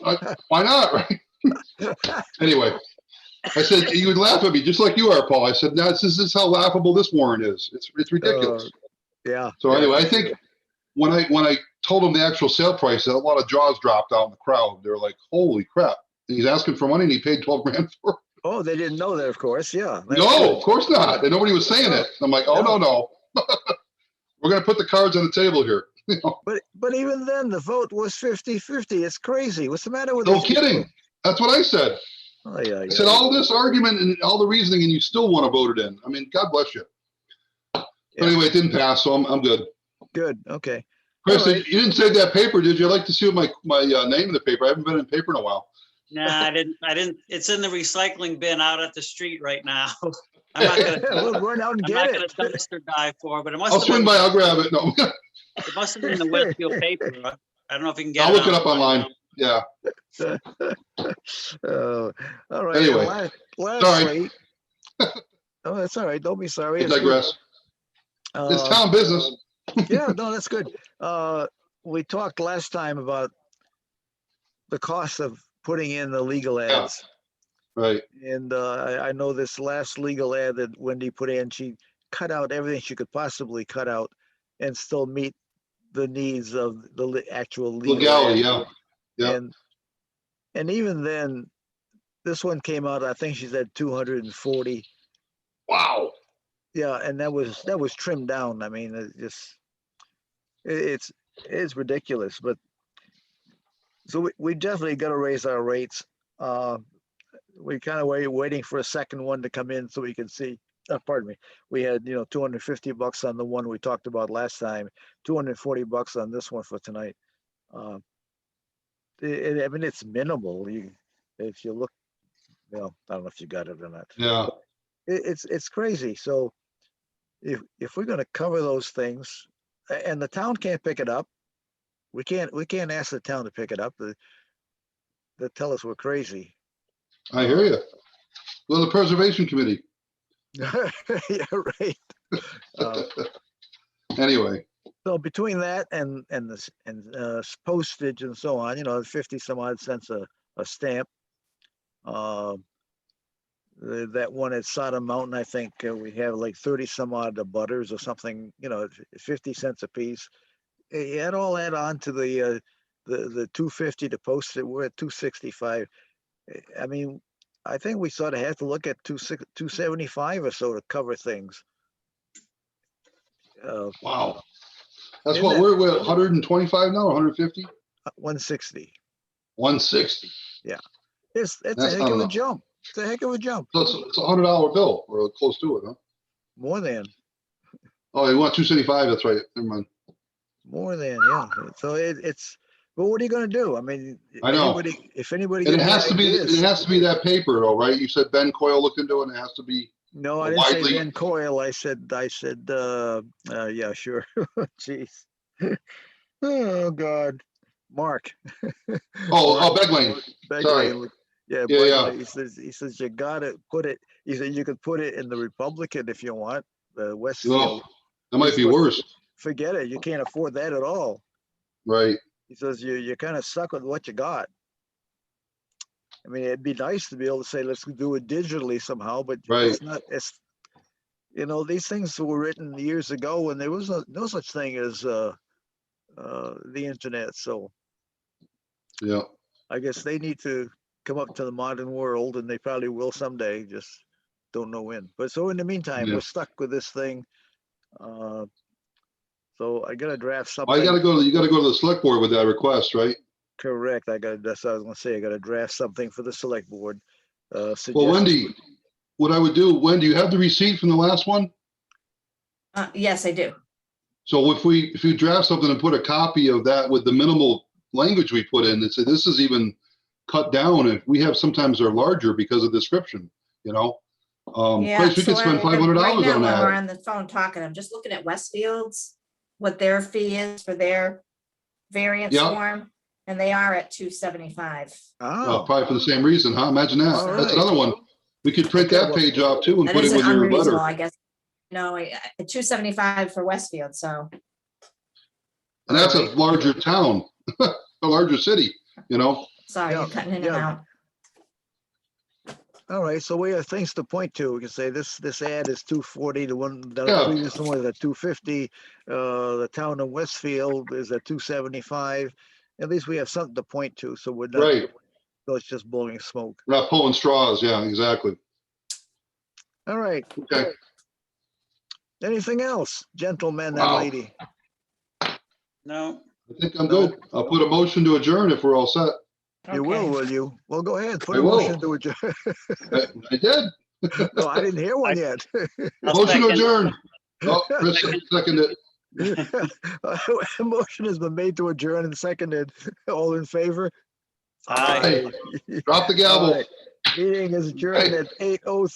Speaker 2: why not, right? Anyway, I said, you would laugh at me just like you are, Paul. I said, no, this is how laughable this warrant is. It's ridiculous.
Speaker 1: yeah.
Speaker 2: So
Speaker 1: yeah,
Speaker 2: anyway, I
Speaker 1: for
Speaker 2: think
Speaker 1: sure.
Speaker 2: when I told them the actual sale price, a lot of jaws dropped out in the crowd. They were like, holy crap. And he's asking for money and he paid 12 grand for it.
Speaker 1: Oh, they didn't know that, of course, yeah. That's
Speaker 2: No,
Speaker 1: good.
Speaker 2: of course not. And nobody was saying it. I'm like, oh, no. We're going to put the cards on the table here. You know,
Speaker 1: But even then, the vote was 50-50. It's crazy. What's the matter with
Speaker 2: no
Speaker 1: these people?
Speaker 2: kidding. That's what I said.
Speaker 1: Oh, yeah,
Speaker 2: I said all this argument and all the reasoning, and you still want to vote it in. I mean, God bless you. But
Speaker 1: Yeah.
Speaker 2: anyway, it didn't pass, so I'm good.
Speaker 1: Good, okay.
Speaker 2: Chris,
Speaker 1: All right.
Speaker 2: you didn't save that paper, did you? I'd like to see what my name in the paper. I haven't been in paper in a while.
Speaker 4: Nah, I didn't. It's in the recycling bin out at the street right now. I'm not gonna,
Speaker 1: We'll run out and
Speaker 4: I'm not
Speaker 1: get
Speaker 4: gonna
Speaker 1: it.
Speaker 4: dumpster dive for, but it
Speaker 2: I'll
Speaker 4: must have
Speaker 2: swing
Speaker 4: been,
Speaker 2: by, I'll grab it. No,
Speaker 4: it must have been the Westfield paper. I don't know if you can get
Speaker 2: I'll
Speaker 4: it.
Speaker 2: look it up online. Yeah.
Speaker 1: All right.
Speaker 2: Anyway,
Speaker 1: Lastly, oh, that's all right. Don't be sorry.
Speaker 2: I
Speaker 1: It's good.
Speaker 2: digress. It's
Speaker 1: Uh,
Speaker 2: town business.
Speaker 1: Yeah, no, that's good. We talked last time about the cost of putting in the legal
Speaker 2: Yeah.
Speaker 1: ads.
Speaker 2: Right.
Speaker 1: And I know this last legal ad that Wendy put in, she cut out everything she could possibly cut out and still meet the needs of the actual legal
Speaker 2: Legality,
Speaker 1: ad.
Speaker 2: yeah. Yeah.
Speaker 1: And even then, this one came out, I think she said 240.
Speaker 2: Wow.
Speaker 1: Yeah, and that was trimmed down. I mean, it's ridiculous. But so we definitely got to raise our rates. We kind of waiting for a second one to come in so we can see. Pardon me. We had $250 on the one we talked about last time, $240 on this one for tonight. I mean, it's minimal. If you look, I don't know if you got it or not.
Speaker 2: Yeah.
Speaker 1: It's crazy. So if we're going to cover those things, and the town can't pick it up, we can't ask the town to pick it up. They tell us we're crazy.
Speaker 2: I hear you. Well, the preservation committee.
Speaker 1: Yeah, right.
Speaker 2: Anyway,
Speaker 1: So between that and postage and so on, 50 some odd cents a stamp. That one at Sodom Mountain, I think we have like 30 some odd butters or something, 50 cents a piece. It all add on to the 250 to post it. We're at 265. I mean, I think we sort of have to look at 275 or so to cover things.
Speaker 2: wow. That's
Speaker 1: Isn't
Speaker 2: what
Speaker 1: that-
Speaker 2: we're 125 now, 150.
Speaker 1: 160.
Speaker 2: 160.
Speaker 1: It's a
Speaker 2: That's
Speaker 1: heck
Speaker 2: not
Speaker 1: of a
Speaker 2: enough.
Speaker 1: jump. It's a heck of a jump.
Speaker 2: So it's a $100 bill or close to it, huh?
Speaker 1: More than,
Speaker 2: Oh, you want 275? That's right. Never mind.
Speaker 1: yeah. So it's, but what are you gonna do? I mean,
Speaker 2: I know.
Speaker 1: if anybody
Speaker 2: And it
Speaker 1: gets
Speaker 2: has to be,
Speaker 1: ideas.
Speaker 2: it has to be that paper though, right? You said Ben Coyle looked into it and it has to be
Speaker 1: No, I
Speaker 2: a
Speaker 1: didn't say
Speaker 2: widely.
Speaker 1: Ben Coyle. I said, yeah, sure. Jeez. Oh, God. Mark.
Speaker 2: Oh, Beglane. Sorry.
Speaker 1: Begley. Yeah,
Speaker 2: Yeah, yeah.
Speaker 1: Begley. He says, you gotta put it, he said, you could put it in the Republican if you want, Westfield.
Speaker 2: No, that might be worse.
Speaker 1: Forget it. You can't afford that at all.
Speaker 2: Right.
Speaker 1: He says, you kind of suck with what you got. I mean, it'd be nice to be able to say, let's do it digitally somehow, but
Speaker 2: Right.
Speaker 1: it's not, these things were written years ago when there was no such thing as the internet. So
Speaker 2: Yeah.
Speaker 1: I guess they need to come up to the modern world, and they probably will someday, just don't know when. But so in the meantime,
Speaker 2: Yeah.
Speaker 1: we're stuck with this thing. So I got to draft something.
Speaker 2: Well, you got to go to the select board with that request, right?
Speaker 1: Correct. That's what I was gonna say. I got to draft something for the select board.
Speaker 2: Well,
Speaker 1: Suggestions.
Speaker 2: Wendy, what I would do, Wendy, you have the receipt from the last one?
Speaker 3: Yes, I do.
Speaker 2: So if you draft something and put a copy of that with the minimal language we put in, and say this is even cut down, if we have sometimes they're larger because of description,
Speaker 3: Yeah,
Speaker 2: Grace, we could
Speaker 3: so
Speaker 2: spend
Speaker 3: right
Speaker 2: $500
Speaker 3: now
Speaker 2: on
Speaker 3: when we're
Speaker 2: that.
Speaker 3: on the phone talking, I'm just looking at Westfield's, what their fee is for their variance
Speaker 2: Yeah.
Speaker 3: form, and they are at 275.
Speaker 1: Oh,
Speaker 2: Probably for the same reason, huh? Imagine that.
Speaker 1: All
Speaker 2: That's
Speaker 1: right.
Speaker 2: another one. We could print
Speaker 1: Okay,
Speaker 2: that
Speaker 1: well,
Speaker 2: page off too and
Speaker 3: That
Speaker 2: put it
Speaker 3: isn't
Speaker 2: with your
Speaker 3: unreasonable,
Speaker 2: letter.
Speaker 3: I guess. No, 275 for Westfield, so.
Speaker 2: And that's a
Speaker 1: All right.
Speaker 2: larger town, a larger city,
Speaker 3: Sorry,
Speaker 1: Yeah,
Speaker 3: you're cutting in and
Speaker 1: yeah.
Speaker 3: out.
Speaker 1: All right, so we have things to point to. We can say this ad is 240, the
Speaker 2: Yeah.
Speaker 1: previous one was at 250. The town of Westfield is at 275. At least we have something to point to, so we're not,
Speaker 2: Right.
Speaker 1: so it's just blowing smoke.
Speaker 2: We're not pulling straws. Yeah, exactly.
Speaker 1: All right.
Speaker 2: Okay.
Speaker 1: Anything else, gentlemen and
Speaker 2: Wow.
Speaker 1: lady?
Speaker 4: No,
Speaker 2: I think I'm
Speaker 1: No.
Speaker 2: good. I'll put a motion to adjourn if we're all set.
Speaker 1: You will you? Well, go ahead. Put
Speaker 2: I
Speaker 1: a
Speaker 2: will.
Speaker 1: motion to adjourn.
Speaker 2: I did.
Speaker 1: No, I didn't hear one yet.
Speaker 4: I'll
Speaker 2: Motion to
Speaker 4: second.
Speaker 2: adjourn. Oh, Chris seconded it.
Speaker 1: Motion has been made to adjourn and seconded. All in favor?
Speaker 4: Aye.
Speaker 2: Drop the
Speaker 1: All
Speaker 2: gavel.
Speaker 1: right. Meeting is adjourned at 8:03.